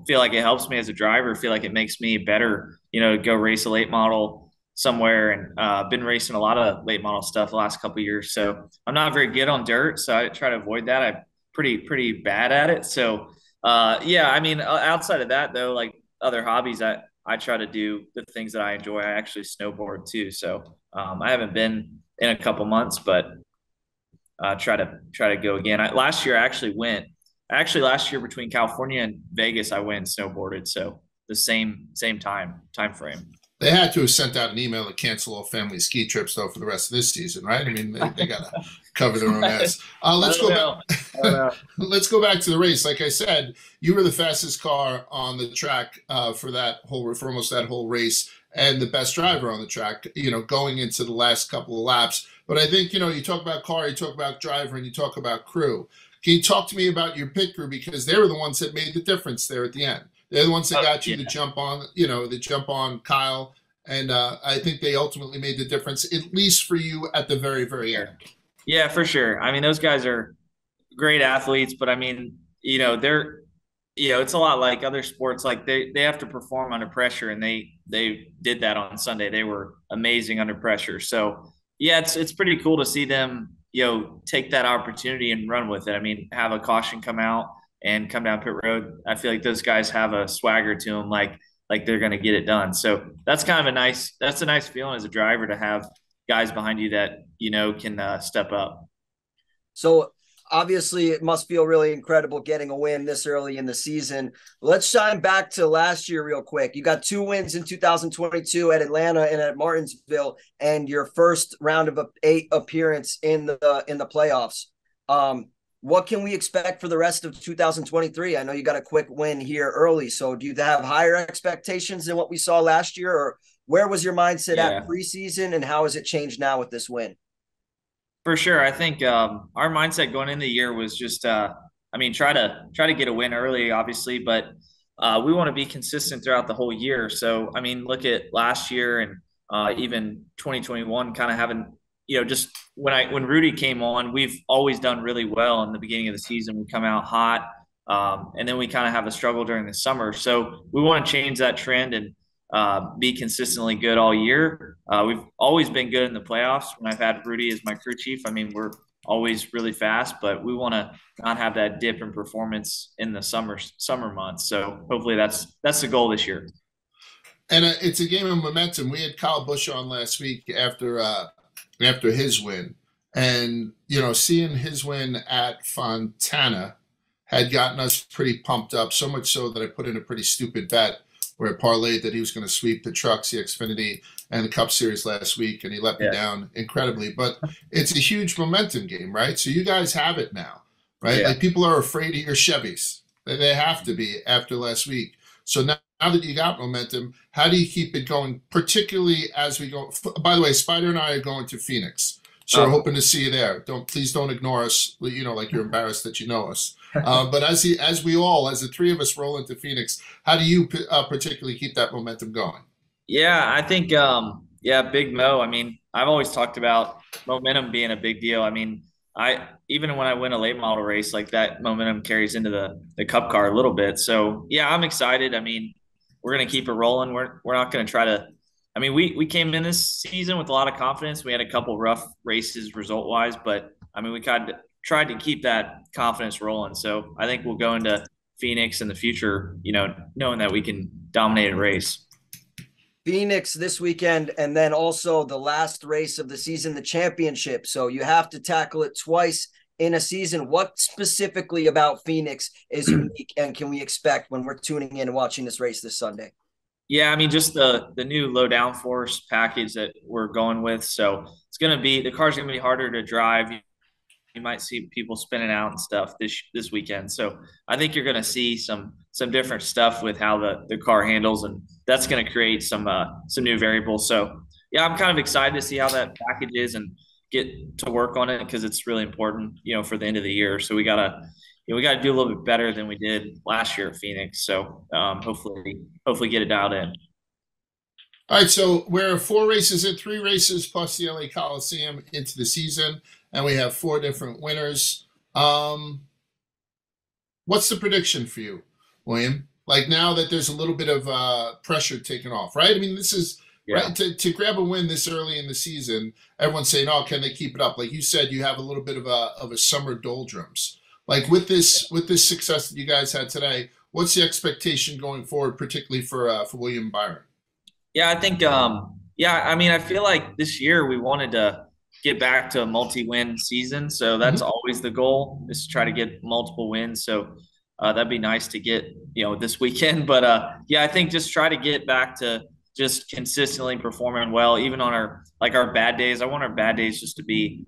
feel like it helps me as a driver, feel like it makes me better, to go race a late model somewhere. And been racing a lot of late model stuff the last couple of years. So I'm not very good on dirt, so I try to avoid that. I'm pretty bad at it. So yeah, I mean, outside of that though, like other hobbies, I try to do the things that I enjoy. I actually snowboard too. So I haven't been in a couple months, but try to go again. Last year I actually went. Last year between California and Vegas, I went and snowboarded. So the same time frame. They had to have sent out an email to cancel all family ski trips though for the rest of this season, right? I mean, they got to cover their own ass. Let's go back to the race. Like I said, you were the fastest car on the track for almost that whole race, and the best driver on the track, going into the last couple of laps. But I think, you talk about car, you talk about driver, and you talk about crew. Can you talk to me about your pit crew? Because they were the ones that made the difference there at the end. They're the ones that got you to jump on Kyle. And I think they ultimately made the difference, at least for you at the very, very end. Yeah, for sure. I mean, those guys are great athletes, but I mean, they're, it's a lot like other sports. Like they have to perform under pressure, and they did that on Sunday. They were amazing under pressure. So yeah, it's pretty cool to see them, take that opportunity and run with it. I mean, have a caution come out and come down pit road. I feel like those guys have a swagger to them, like they're going to get it done. So that's kind of a nice feeling as a driver to have guys behind you that, can step up. So obviously it must feel really incredible getting a win this early in the season. Let's shine back to last year real quick. You got 2 wins in 2022 at Atlanta and at Martinsville, and your first round of 8 appearance in the playoffs. What can we expect for the rest of 2023? I know you got a quick win here early. So do you have higher expectations than what we saw last year, or where was your mindset at preseason, and how has it changed now with this win? For sure. I think our mindset going into the year was just, try to get a win early, obviously, but we want to be consistent throughout the whole year. So, I mean, look at last year and even 2021 kind of having, just when Rudy came on, we've always done really well in the beginning of the season. We come out hot, and then we kind of have a struggle during the summer. So we want to change that trend and be consistently good all year. We've always been good in the playoffs when I've had Rudy as my crew chief. I mean, we're always really fast, but we want to not have that dip in performance in the summer months. So hopefully that's the goal this year. And it's a game of momentum. We had Kyle Busch on last week after his win, and seeing his win at Fontana had gotten us pretty pumped up, so much so that I put in a pretty stupid bet where it parlayed that he was going to sweep the trucks, the Xfinity, and the Cup Series last week, and he let me down incredibly. But it's a huge momentum game, right? So you guys have it now, right? Like, people are afraid of your Chevys. They have to be after last week. So now that you got momentum, how do you keep it going, particularly as we go? By the way, Spider and I are going to Pheonix, so we're hoping to see you there. Please don't ignore us, like you're embarrassed that you know us. But as the 3 of us roll into Pheonix, how do you particularly keep that momentum going? Yeah, I think, Big Mo. I mean, I've always talked about momentum being a big deal. I mean, even when I win a late model race, like that momentum carries into the Cup car a little bit. So yeah, I'm excited. I mean, we're gonna keep it rolling. We're not gonna try to. I mean, we came in this season with a lot of confidence. We had a couple rough races result wise, but I mean, we tried to keep that confidence rolling. So I think we'll go into Phoenix in the future, knowing that we can dominate a race. Phoenix this weekend, and then also the last race of the season, the championship. So you have to tackle it twice in a season. What specifically about Phoenix is unique, and can we expect when we're tuning in and watching this race this Sunday? Yeah, I mean, just the new low downforce package that we're going with. So it's going to be, the car's going to be harder to drive. You might see people spinning out and stuff this weekend. So I think you're going to see some different stuff with how the car handles, and that's going to create some new variables. So yeah, I'm kind of excited to see how that package is and get to work on it, because it's really important, for the end of the year. So we gotta do a little bit better than we did last year at Phoenix. So hopefully get it dialed in. All right, so we're 4 races in, 3 races plus the LA Coliseum into the season, and we have 4 different winners. What's the prediction for you, William? Like, now that there's a little bit of pressure taken off, right? I mean, this is right to grab a win this early in the season. Everyone's saying, "Oh, can they keep it up?" Like you said, you have a little bit of a summer doldrums. Like with this success that you guys had today, what's the expectation going forward, particularly for William Byron? Yeah, I think I mean, I feel like this year we wanted to get back to a multi-win season. So that's always the goal, is to try to get multiple wins. So that'd be nice to get, this weekend. But I think just try to get back to just consistently performing well, even on our bad days. I want our bad days just to be,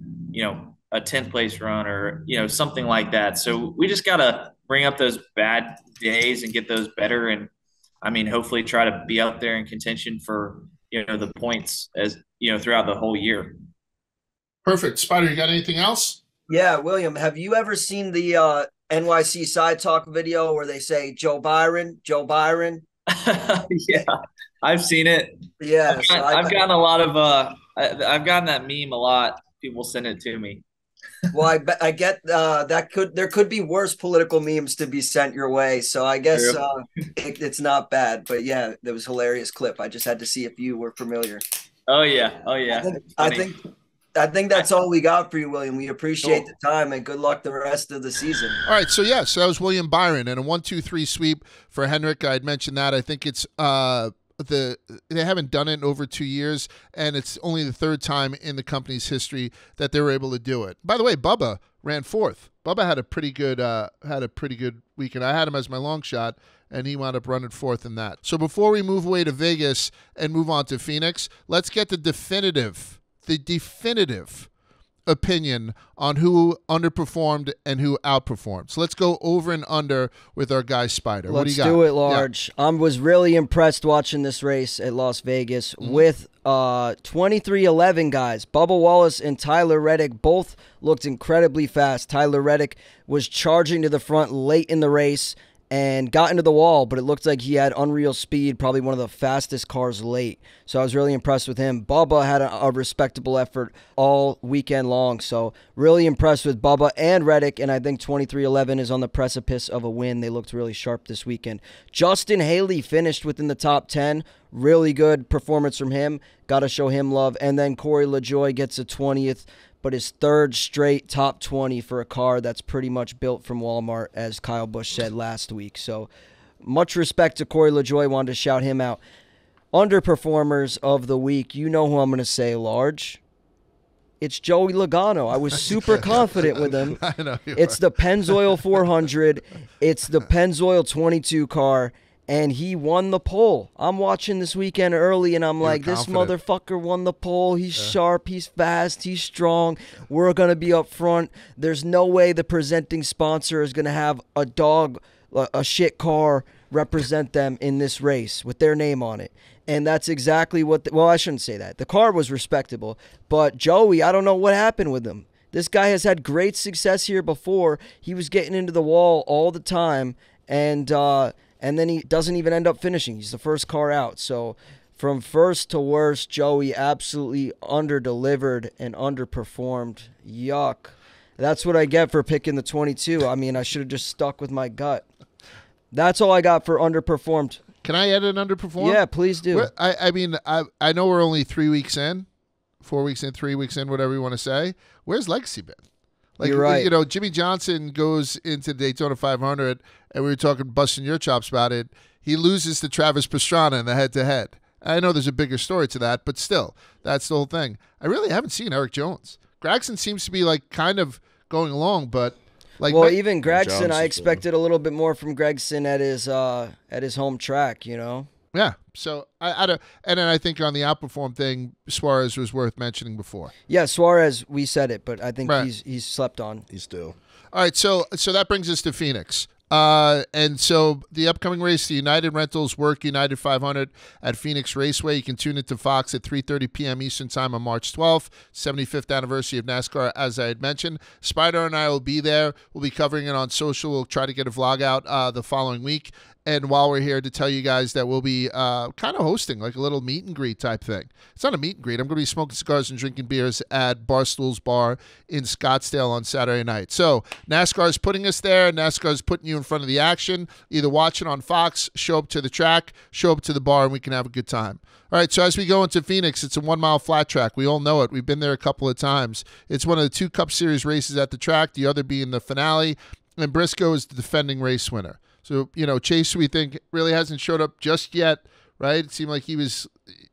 a 10th place run or, something like that. So we just got to bring up those bad days and get those better. And I mean, hopefully try to be out there in contention for, the points as, throughout the whole year. Perfect. Spider, you got anything else? Yeah, William, have you ever seen the NYC Side Talk video where they say Joe Byron, Joe Byron? Yeah, I've seen it. Yeah, I've gotten a lot of I've gotten that meme a lot. People send it to me. Well, I get there could be worse political memes to be sent your way. So I guess it's not bad. But yeah, there was a hilarious clip. I just had to see if you were familiar. Oh yeah. I think that's all we got for you, William. We appreciate the time, and good luck the rest of the season. All right, so that was William Byron, and a 1-2-3 sweep for Henrik. I'd mentioned that. I think it's they haven't done it in over 2 years, and it's only the 3rd time in the company's history that they were able to do it. By the way, Bubba ran 4th. Bubba had a pretty good weekend. I had him as my long shot, and he wound up running 4th in that. So before we move away to Vegas and move on to Phoenix, let's get the definitive opinion on who underperformed and who outperformed. So let's go over and under with our guy Spider. What do you got? Let's do it, Large. Yeah. I was really impressed watching this race at Las Vegas with 23-11 guys. Bubba Wallace and Tyler Reddick both looked incredibly fast. Tyler Reddick was charging to the front late in the race and got into the wall, but it looked like he had unreal speed, probably one of the fastest cars late. So I was really impressed with him. Bubba had a respectable effort all weekend long, so really impressed with Bubba and Reddick, and I think 23-11 is on the precipice of a win. They looked really sharp this weekend. Justin Haley finished within the top 10. Really good performance from him. Got to show him love. And then Corey LaJoie gets a 20th, but his 3rd straight top 20 for a car that's pretty much built from Walmart, as Kyle Busch said last week. So much respect to Corey LaJoie. Wanted to shout him out. Underperformers of the week. You know who I'm going to say, Large. It's Joey Logano. I was super confident with him. I know it's the Pennzoil 400. It's the Pennzoil 22 car. And he won the pole. I'm watching this weekend early, and I'm like, this motherfucker won the pole. He's sharp. He's fast. He's strong. We're going to be up front. There's no way the presenting sponsor is going to have a shit car represent them in this race with their name on it. And that's exactly what well, I shouldn't say that. The car was respectable. But Joey, I don't know what happened with him. This guy has had great success here before. He was getting into the wall all the time, and then he doesn't even end up finishing. He's the first car out. So from first to worst, Joey absolutely underdelivered and underperformed. Yuck. That's what I get for picking the 22. I mean, I should have just stuck with my gut. That's all I got for underperformed. Can I add an underperform? Yeah, please do. I mean, I know we're only 3 weeks in, 4 weeks in, 3 weeks in, whatever you want to say. Where's Legacy been? Like, You're right. You know, Jimmy Johnson goes into Daytona 500, and we were talking, busting your chops about it. He loses to Travis Pastrana in the head-to-head. I know there's a bigger story to that, but still, that's the whole thing. I really haven't seen Eric Jones. Gragson seems to be like kind of going along, but like, well, even Gregson, Jones I is expected a little bit more from Gregson at his home track. You know. yeah. So I don't, and then I think on the outperform thing, Suarez was worth mentioning before. Yeah, Suarez, we said it, but I think Right. he's slept on. He's due. All right, so that brings us to Pheonix. And so the upcoming race, the United Rentals Work United 500 at Pheonix Raceway. You can tune into Fox at 3:30 p.m. Eastern Time on March 12th, 75th anniversary of NASCAR, as I had mentioned. Spider and I will be there. We'll be covering it on social. We'll try to get a vlog out the following week. And while we're here, to tell you guys that we'll be kind of hosting like a little meet and greet type thing. It's not a meet and greet. I'm going to be smoking cigars and drinking beers at Barstool's Bar in Scottsdale on Saturday night. So NASCAR is putting us there. NASCAR is putting you in front of the action. Either watch it on Fox, show up to the track, show up to the bar, and we can have a good time. All right, so as we go into Pheonix, it's a 1 mile flat track. We all know it. We've been there a couple of times. It's one of the 2 Cup Series races at the track, the other being the finale. And Briscoe is the defending race winner. So, you know, Chase, we think, really hasn't showed up just yet, right? It seemed like he was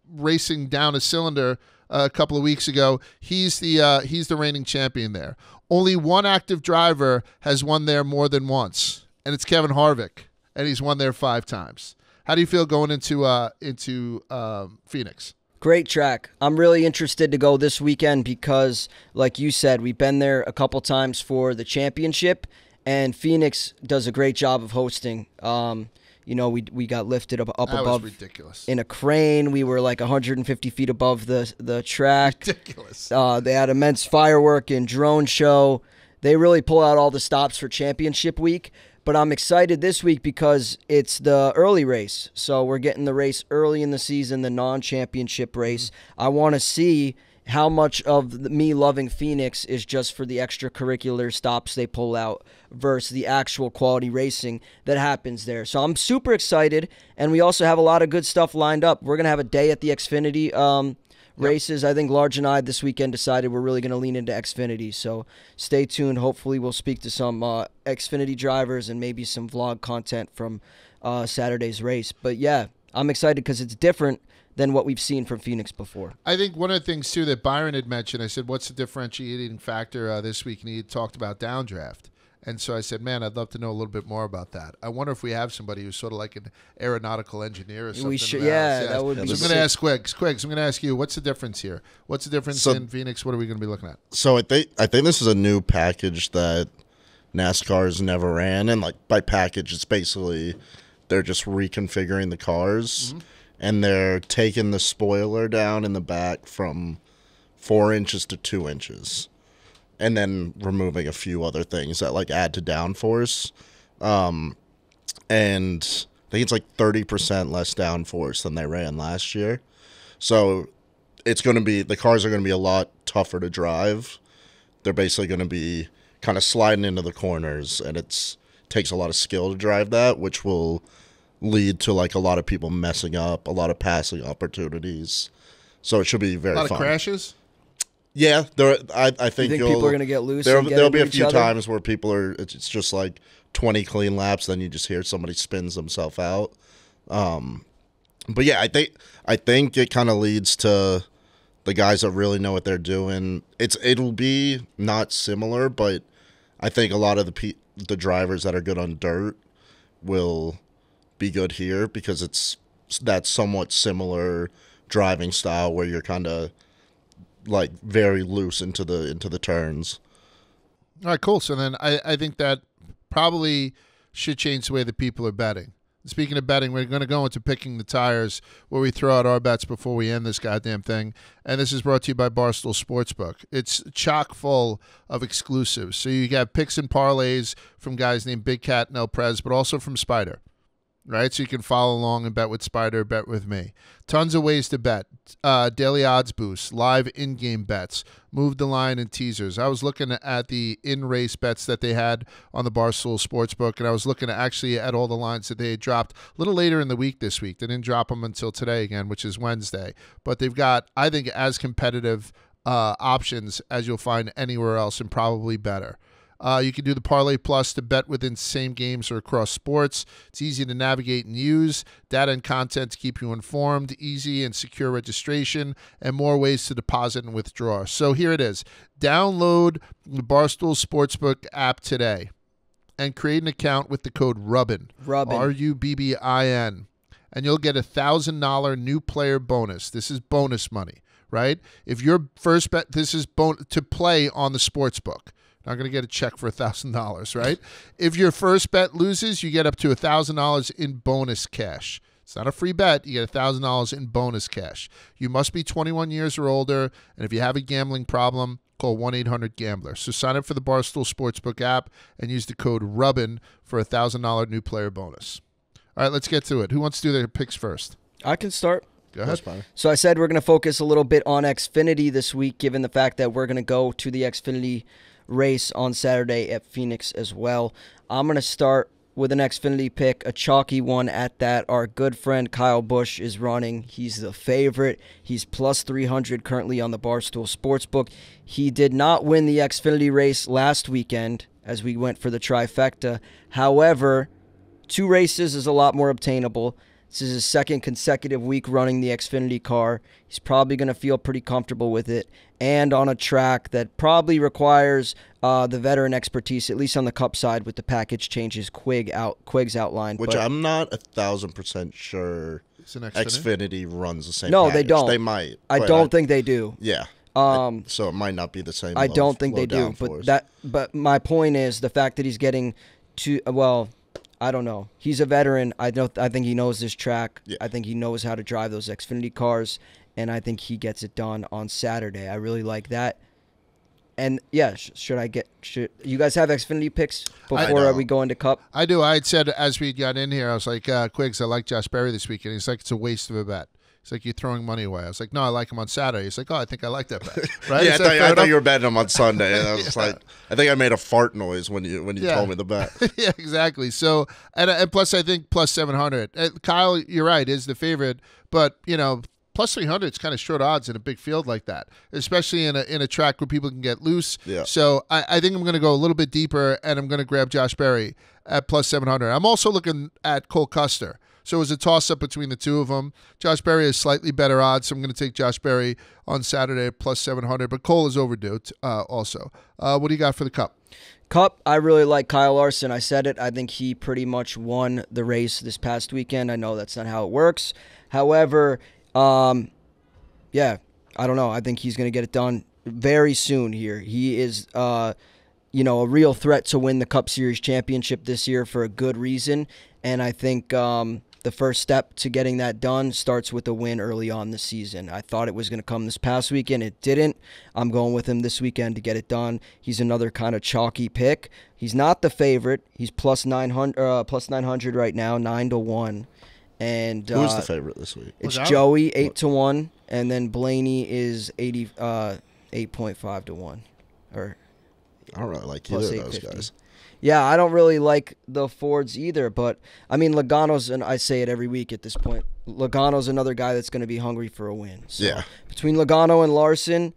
racing down a cylinder a couple of weeks ago. He's the reigning champion there. Only one active driver has won there more than once, and it's Kevin Harvick, and he's won there 5 times. How do you feel going into Pheonix? Great track. I'm really interested to go this weekend because, like you said, we've been there a couple times for the championship. And Pheonix does a great job of hosting. You know, we got lifted up that above was ridiculous. In a crane. We were like 150 feet above the track. Ridiculous. They had immense firework and drone show. They really pull out all the stops for championship week. But I'm excited this week because it's the early race. So we're getting the race early in the season, the non-championship race. I want to see how much of me loving Pheonix is just for the extracurricular stops they pull out versus the actual quality racing that happens there. So I'm super excited, and we also have a lot of good stuff lined up. We're going to have a day at the Xfinity races. I think Large and I this weekend decided we're really going to lean into Xfinity. So stay tuned. Hopefully we'll speak to some Xfinity drivers and maybe some vlog content from Saturday's race. But yeah, I'm excited because it's different than what we've seen from Pheonix before. I think one of the things, too, that Byron had mentioned, I said, what's the differentiating factor this week? And he had talked about downdraft. And so I said, man, I'd love to know a little bit more about that. I wonder if we have somebody who's sort of like an aeronautical engineer or something. We should, yeah, that would be so I'm going to ask Quigs. Quigs, I'm going to ask you, what's the difference here? What's the difference in Pheonix? What are we going to be looking at? So I think this is a new package that NASCAR's never ran. And like by package, it's basically they're just reconfiguring the cars. Mm-hmm. And they're taking the spoiler down in the back from 4 inches to 2 inches. And then removing a few other things that like add to downforce. And I think it's like 30% less downforce than they ran last year. So it's going to be, the cars are going to be a lot tougher to drive. They're basically going to be kind of sliding into the corners, and takes a lot of skill to drive that, which will lead to like a lot of people messing up, a lot of passing opportunities. So it should be very fun. A lot of crashes? Yeah, I think people are going to get loose. There'll be a few times where people are. It's just like 20 clean laps, then you just hear somebody spins themselves out. But yeah, I think it kind of leads to the guys that really know what they're doing. It'll be not similar, but I think a lot of the drivers that are good on dirt will be good here because it's that somewhat similar driving style where you're kind of like very loose into the turns. All right, cool. So then I think that probably should change the way that people are betting. Speaking of betting, we're going to go into picking the tires where we throw out our bets before we end this goddamn thing. And this is brought to you by Barstool Sportsbook. It's chock full of exclusives. So you got picks and parlays from guys named Big Cat and El Prez, but also from Spider. right? So you can follow along and bet with Spider, bet with me. Tons of ways to bet. Daily odds boost, live in-game bets, move the line and teasers. I was looking at the in-race bets that they had on the Barstool Sportsbook, and I was looking actually at all the lines that they had dropped a little later in the week this week. They didn't drop them until today again, which is Wednesday. But they've got, I think, as competitive options as you'll find anywhere else, and probably better. You can do the Parlay Plus to bet within same games or across sports. It's easy to navigate and use. Data and content to keep you informed. Easy and secure registration. And more ways to deposit and withdraw. So here it is. Download the Barstool Sportsbook app today and create an account with the code Rubbin. Rubbin. And you'll get a $1,000 new player bonus. This is bonus money, right? If your first bet, this is to play on the sportsbook. Not going to get a check for $1,000, right? If your first bet loses, you get up to $1,000 in bonus cash. It's not a free bet. You get $1,000 in bonus cash. You must be 21 years or older, and if you have a gambling problem, call 1-800-GAMBLER. So sign up for the Barstool Sportsbook app and use the code Rubbin for a $1,000 new player bonus. All right, let's get to it. Who wants to do their picks first? I can start. Go ahead. So I said we're going to focus a little bit on Xfinity this week, given the fact that we're going to go to the Xfinity race on Saturday at Pheonix as well. I'm going to start with an Xfinity pick, a chalky one at that. Our good friend Kyle Busch is running. He's the favorite. He's plus 300 currently on the Barstool Sportsbook. He did not win the Xfinity race last weekend as we went for the trifecta. However, 2 races is a lot more obtainable. This is his second consecutive week running the Xfinity car. He's probably going to feel pretty comfortable with it, and on a track that probably requires the veteran expertise, at least on the Cup side, with the package changes Quigs outlined. Which I'm not 1,000% sure Xfinity runs the same. No, package. they don't. They might. I don't think they do. Yeah. So it might not be the same. I don't think they do. But my point is the fact that he's getting to I don't know. He's a veteran. I think he knows this track. Yeah. I think he knows how to drive those Xfinity cars, and I think he gets it done on Saturday. I really like that. And yeah, should you guys have Xfinity picks before we go into Cup? I do. I had said as we got in here, I was like, Quigs, I like Josh Berry this weekend. He's like, it's a waste of a bet. He's like, you're throwing money away. I was like, no, I like him on Saturday. He's like, oh, I think I like that bet. Right? Yeah, I thought you were betting him on Sunday. And I was like, I think I made a fart noise when you told me the bet. Yeah, exactly. So, and plus, I think plus 700. Kyle, you're right, is the favorite. But, plus 300 is kind of short odds in a big field like that, especially in a track where people can get loose. Yeah. So I think I'm going to go a little bit deeper, and I'm going to grab Josh Berry at plus 700. I'm also looking at Cole Custer. So it was a toss-up between the two of them. Josh Berry has slightly better odds, so I'm going to take Josh Berry on Saturday at plus 700. But Cole is overdue also. What do you got for the Cup? Cup, I really like Kyle Larson. I said it. I think he pretty much won the race this past weekend. I know that's not how it works. However, I don't know. I think he's going to get it done very soon here. He is, a real threat to win the Cup Series championship this year for a good reason. And I think the first step to getting that done starts with a win early on this season. I thought it was going to come this past weekend. It didn't. I'm going with him this weekend to get it done. He's another kind of chalky pick. He's not the favorite. He's plus 900 right now, 9-1. And who's the favorite this week? It's Joey, 8-1, and then Blaney is 8.5 to 1. Or I don't really like either of those guys. Yeah, I don't really like the Fords either, but I mean Logano's, and I say it every week at this point, Logano's another guy that's going to be hungry for a win. So yeah. Between Logano and Larson,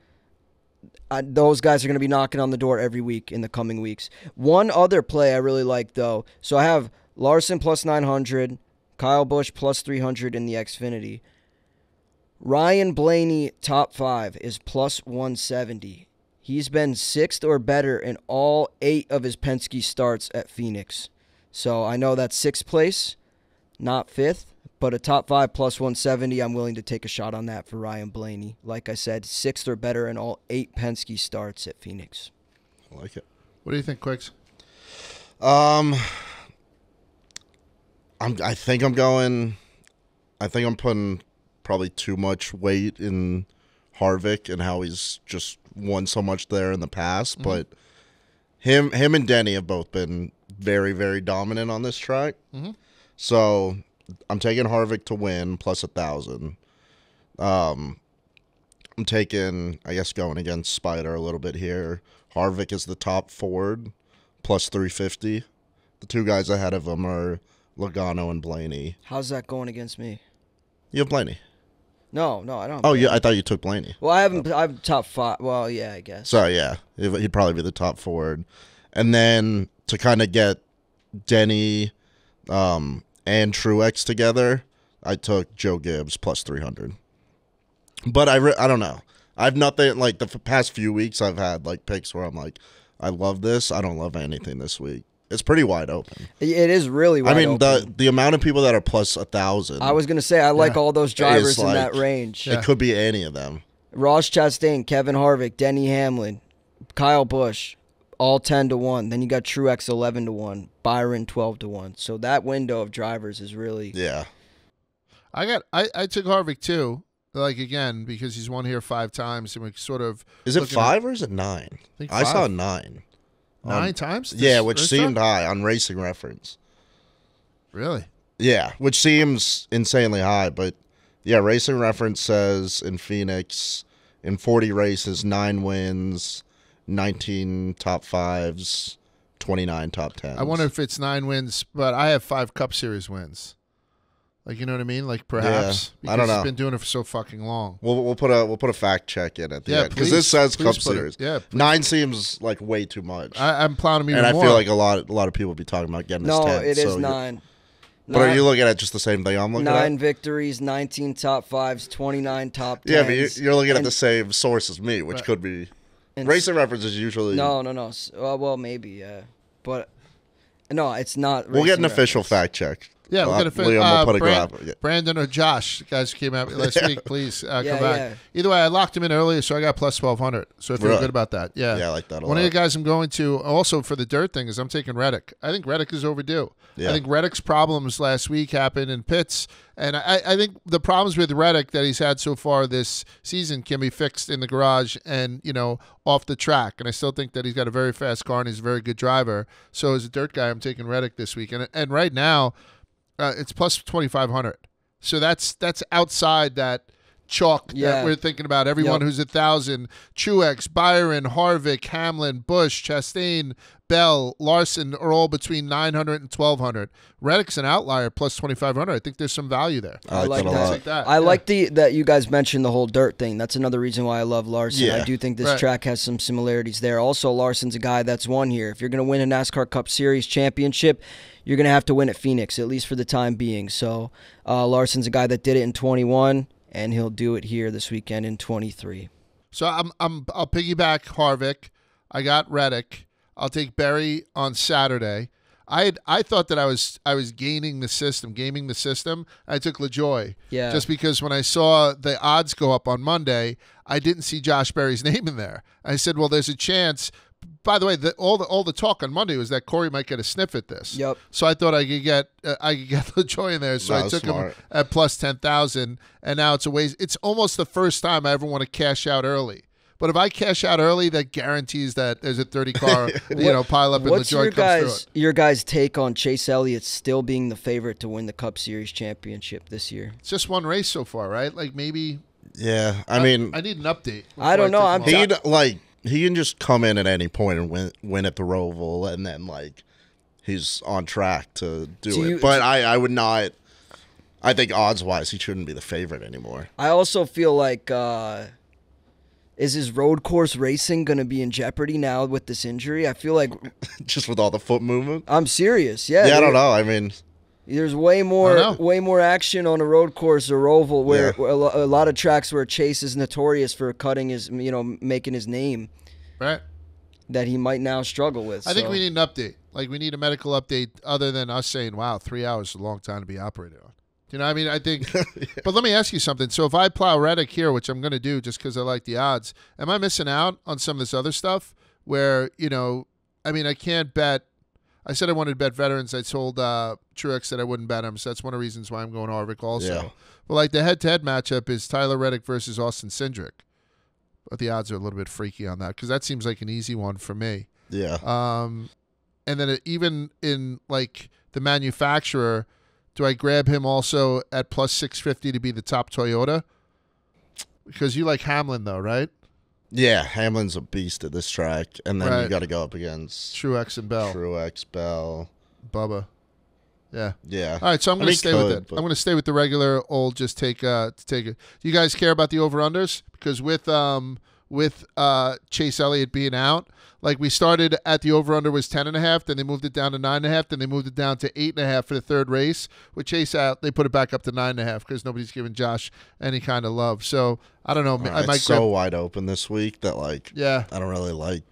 those guys are going to be knocking on the door every week in the coming weeks. One other play I really like, though, so I have Larson plus 900, Kyle Busch plus 300 in the Xfinity. Ryan Blaney, top 5, is plus 170. He's been 6th or better in all 8 of his Penske starts at Pheonix. So I know that's 6th place, not 5th, but a top 5 plus 170, I'm willing to take a shot on that for Ryan Blaney. Like I said, 6th or better in all 8 Penske starts at Pheonix. I like it. What do you think, Quigs? I think I'm putting probably too much weight in Harvick and how he's just won so much there in the past, but him and Denny have both been very, very dominant on this track. So I'm taking Harvick to win plus 1,000. I'm taking, I guess, going against Spider a little bit here. Harvick is the top Ford plus 350. The two guys ahead of him are Logano and Blaney. How's that going against me? You have Blaney. No, I don't. Oh, yeah, I thought you took Blaney. Well, I'm top 5. Well, yeah, I guess. So, yeah, he'd probably be the top Ford. And then to kind of get Denny and Truex together, I took Joe Gibbs plus 300. But I don't know. I've nothing, like, the past few weeks I've had, like, picks where I'm like, I love this. I don't love anything this week. It's pretty wide open. It is really wide open. I mean, the amount of people that are plus 1,000. I was going to say, I like all those drivers in that range. It could be any of them. Ross Chastain, Kevin Harvick, Denny Hamlin, Kyle Busch, all 10-1. Then you got Truex 11-1, Byron 12-1. So that window of drivers is really... Yeah. I took Harvick too. Like, again, because he's won here 5 times, and we sort of... Is it 5 or is it 9? I saw 9. 9 times? Yeah, which seemed high on Racing Reference. Really? Yeah, which seems insanely high, but yeah, Racing Reference says in Pheonix, in 40 races, 9 wins, 19 top 5s, 29 top 10s. I wonder if it's 9 wins, but I have 5 Cup Series wins. Like, you know what I mean? Like, perhaps. Yeah, I don't know. He's been doing it for so fucking long. We'll put a fact check in at the end because this says Cup Series. Yeah, 9 seems like way too much. I'm plowing him even more. more. And I feel like a lot of people will be talking about getting his 10. No, it is 9. But are you looking at just the same thing I'm looking at? 9 victories, 19 top 5s, 29 top 10s. Yeah, but you're looking at the same source as me, which could be. Racing Reference is usually. No. Well, maybe, yeah. But, no, it's not. We'll get an official fact check. Yeah, we'll get we'll put a graph. Brandon or Josh, the guys who came at me last week, please come back. Yeah. Either way, I locked him in earlier, so I got plus 1,200. So I feel good about that. Yeah, I like that a lot. One of the guys I'm going to also for the dirt thing is I'm taking Reddick. I think Reddick is overdue. Yeah. I think Reddick's problems last week happened in pits, and I think the problems with Reddick that he's had so far this season can be fixed in the garage and, off the track. And I still think that he's got a very fast car and he's a very good driver. So as a dirt guy, I'm taking Reddick this week. And right now, it's plus 2,500. So that's outside that chalk that we're thinking about. Everyone who's 1,000, Truex, Byron, Harvick, Hamlin, Busch, Chastain, Bell, Larson are all between 900 and 1,200. Reddick's an outlier, plus 2,500. I think there's some value there. I like that. I like that you guys mentioned the whole dirt thing. That's another reason why I love Larson. I do think this track has some similarities there. Also, Larson's a guy that's won here. If you're going to win a NASCAR Cup Series championship, you're going to have to win at Pheonix, at least for the time being. So Larson's a guy that did it in 21, and he'll do it here this weekend in 23. So I'll piggyback Harvick. I got Reddick. I'll take Berry on Saturday. I thought that I was gaming the system. I took LaJoie. Yeah. Just because when I saw the odds go up on Monday, I didn't see Josh Berry's name in there. I said, well, there's a chance. By the way, all the talk on Monday was that Corey might get a sniff at this. Yep. So I thought I could get LaJoie in there. So I took him at plus 10,000, and now it's a waste. It's almost the first time I ever want to cash out early. But if I cash out early, that guarantees that there's a 30-car pile up and LaJoie comes through it. Your guys' take on Chase Elliott still being the favorite to win the Cup Series championship this year? It's just one race so far, right? Like maybe. Yeah, I mean, I need an update. I don't know. He can just come in at any point and win at the Roval, and then he's on track to do it. But I would not. I think odds-wise, he shouldn't be the favorite anymore. I also feel like. Is his road course racing going to be in jeopardy now with this injury? I feel like... Just with all the foot movement? I'm serious, yeah. Yeah, I don't know. I mean... There's way more action on a road course or oval where a lot of tracks where Chase is notorious for cutting his, making his name. Right. That he might now struggle with. I think we need an update. Like, we need a medical update other than us saying, wow, 3 hours is a long time to be operated on. I think, but let me ask you something. So if I plow Reddick here, which I'm going to do just because I like the odds, am I missing out on some of this other stuff where, I can't bet. I said I wanted to bet veterans. I told Truex that I wouldn't bet him. So that's one of the reasons why I'm going Harvick also. Yeah. But the head-to-head matchup is Tyler Reddick versus Austin Cindric. But the odds are a little bit freaky on that because that seems like an easy one for me. Yeah. And then even in the manufacturer, Do I grab him also at plus 650 to be the top Toyota? Because you like Hamlin, though, right? Yeah, Hamlin's a beast at this track. And then Right. you got to go up against Truex and Bell. Truex, Bell. Bubba. Yeah. Yeah. All right, so I'm going to stay with it. but- I'm going to stay with the regular old. Just take it. Do you guys care about the over/unders? Because with Chase Elliott being out, like we started at the over/under was 10.5, then they moved it down to 9.5, then they moved it down to 8.5 for the third race. With Chase out, they put it back up to 9.5 because nobody's giving Josh any kind of love. So I don't know. I might it's so wide open this week that yeah. I don't really like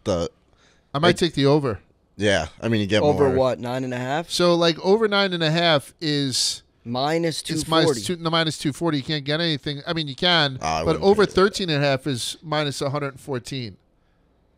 I might take the over. Yeah, I mean you get Over more. what, 9.5? So like over 9.5 is. Minus It's 240. minus 240. You can't get anything. I mean, you can, I but wouldn't over take it. 13.5 is minus 114.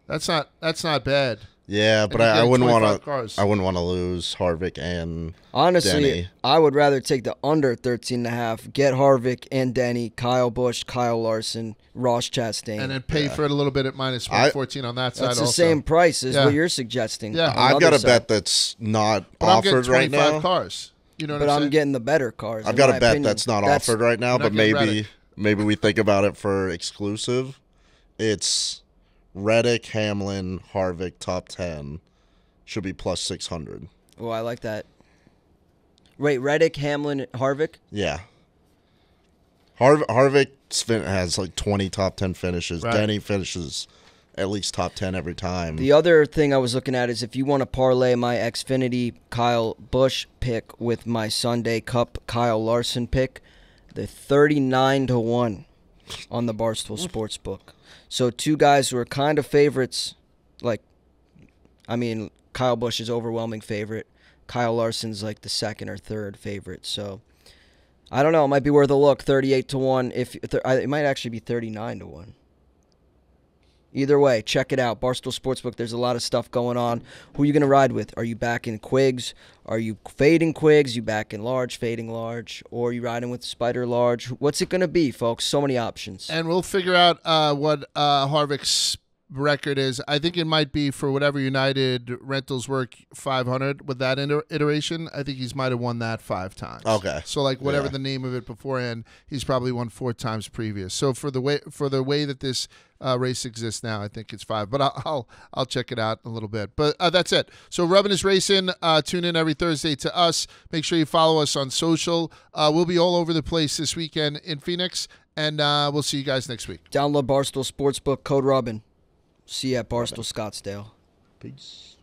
That's not bad. Yeah, but you're I getting wouldn't 25 want to. cars. I wouldn't want to lose Harvick and Honestly, Denny. I would rather take the under 13.5. Get Harvick and Denny, Kyle Busch, Kyle Larson, Ross Chastain. And then pay for it a little bit at minus 114 on that side. That's the also. same price as Yeah. what you're suggesting. Yeah. on the I've other got a side. bet that's not But I'm getting offered right 25 now. cars. You know what But I'm I'm saying? getting the better cars. I've in got my a bet opinion. that's not That's- offered right now, You're not but getting maybe Reddick. maybe we think about it for exclusive. It's Reddick, Hamlin, Harvick, top 10 should be plus 600. Oh, I like that. Wait, Reddick, Hamlin, Harvick? Yeah. Harvick has like 20 top 10 finishes. Right. Denny finishes at least top 10 every time. The other thing I was looking at is if you want to parlay my Xfinity Kyle Busch pick with my Sunday Cup Kyle Larson pick, the 39-1 on the Barstool Sportsbook. So two guys who are kind of favorites. Kyle Busch is overwhelming favorite. Kyle Larson's like the second or third favorite. So I don't know. It might be worth a look. 38-1. It might actually be 39-1. Either way, check it out. Barstool Sportsbook, there's a lot of stuff going on. Who are you going to ride with? Are you backing Quigs? Are you fading Quigs? You backing large, fading large? Or are you riding with Spider large? What's it going to be, folks? So many options. And we'll figure out what Harvick's record is. I think it might be for whatever United Rentals work 500 with that iteration. I think he's might have won that 5 times. Okay. So like whatever Yeah. the name of it beforehand, he's probably won 4 times previous. So for the way that this race exists now, I think it's 5. But I'll check it out in a little bit. But that's it. So Rubbin is racing. Tune in every Thursday to us. Make sure you follow us on social. We'll be all over the place this weekend in Phoenix, and we'll see you guys next week. Download Barstool Sportsbook, code Rubbin. See you at Barstool Scottsdale. Peace.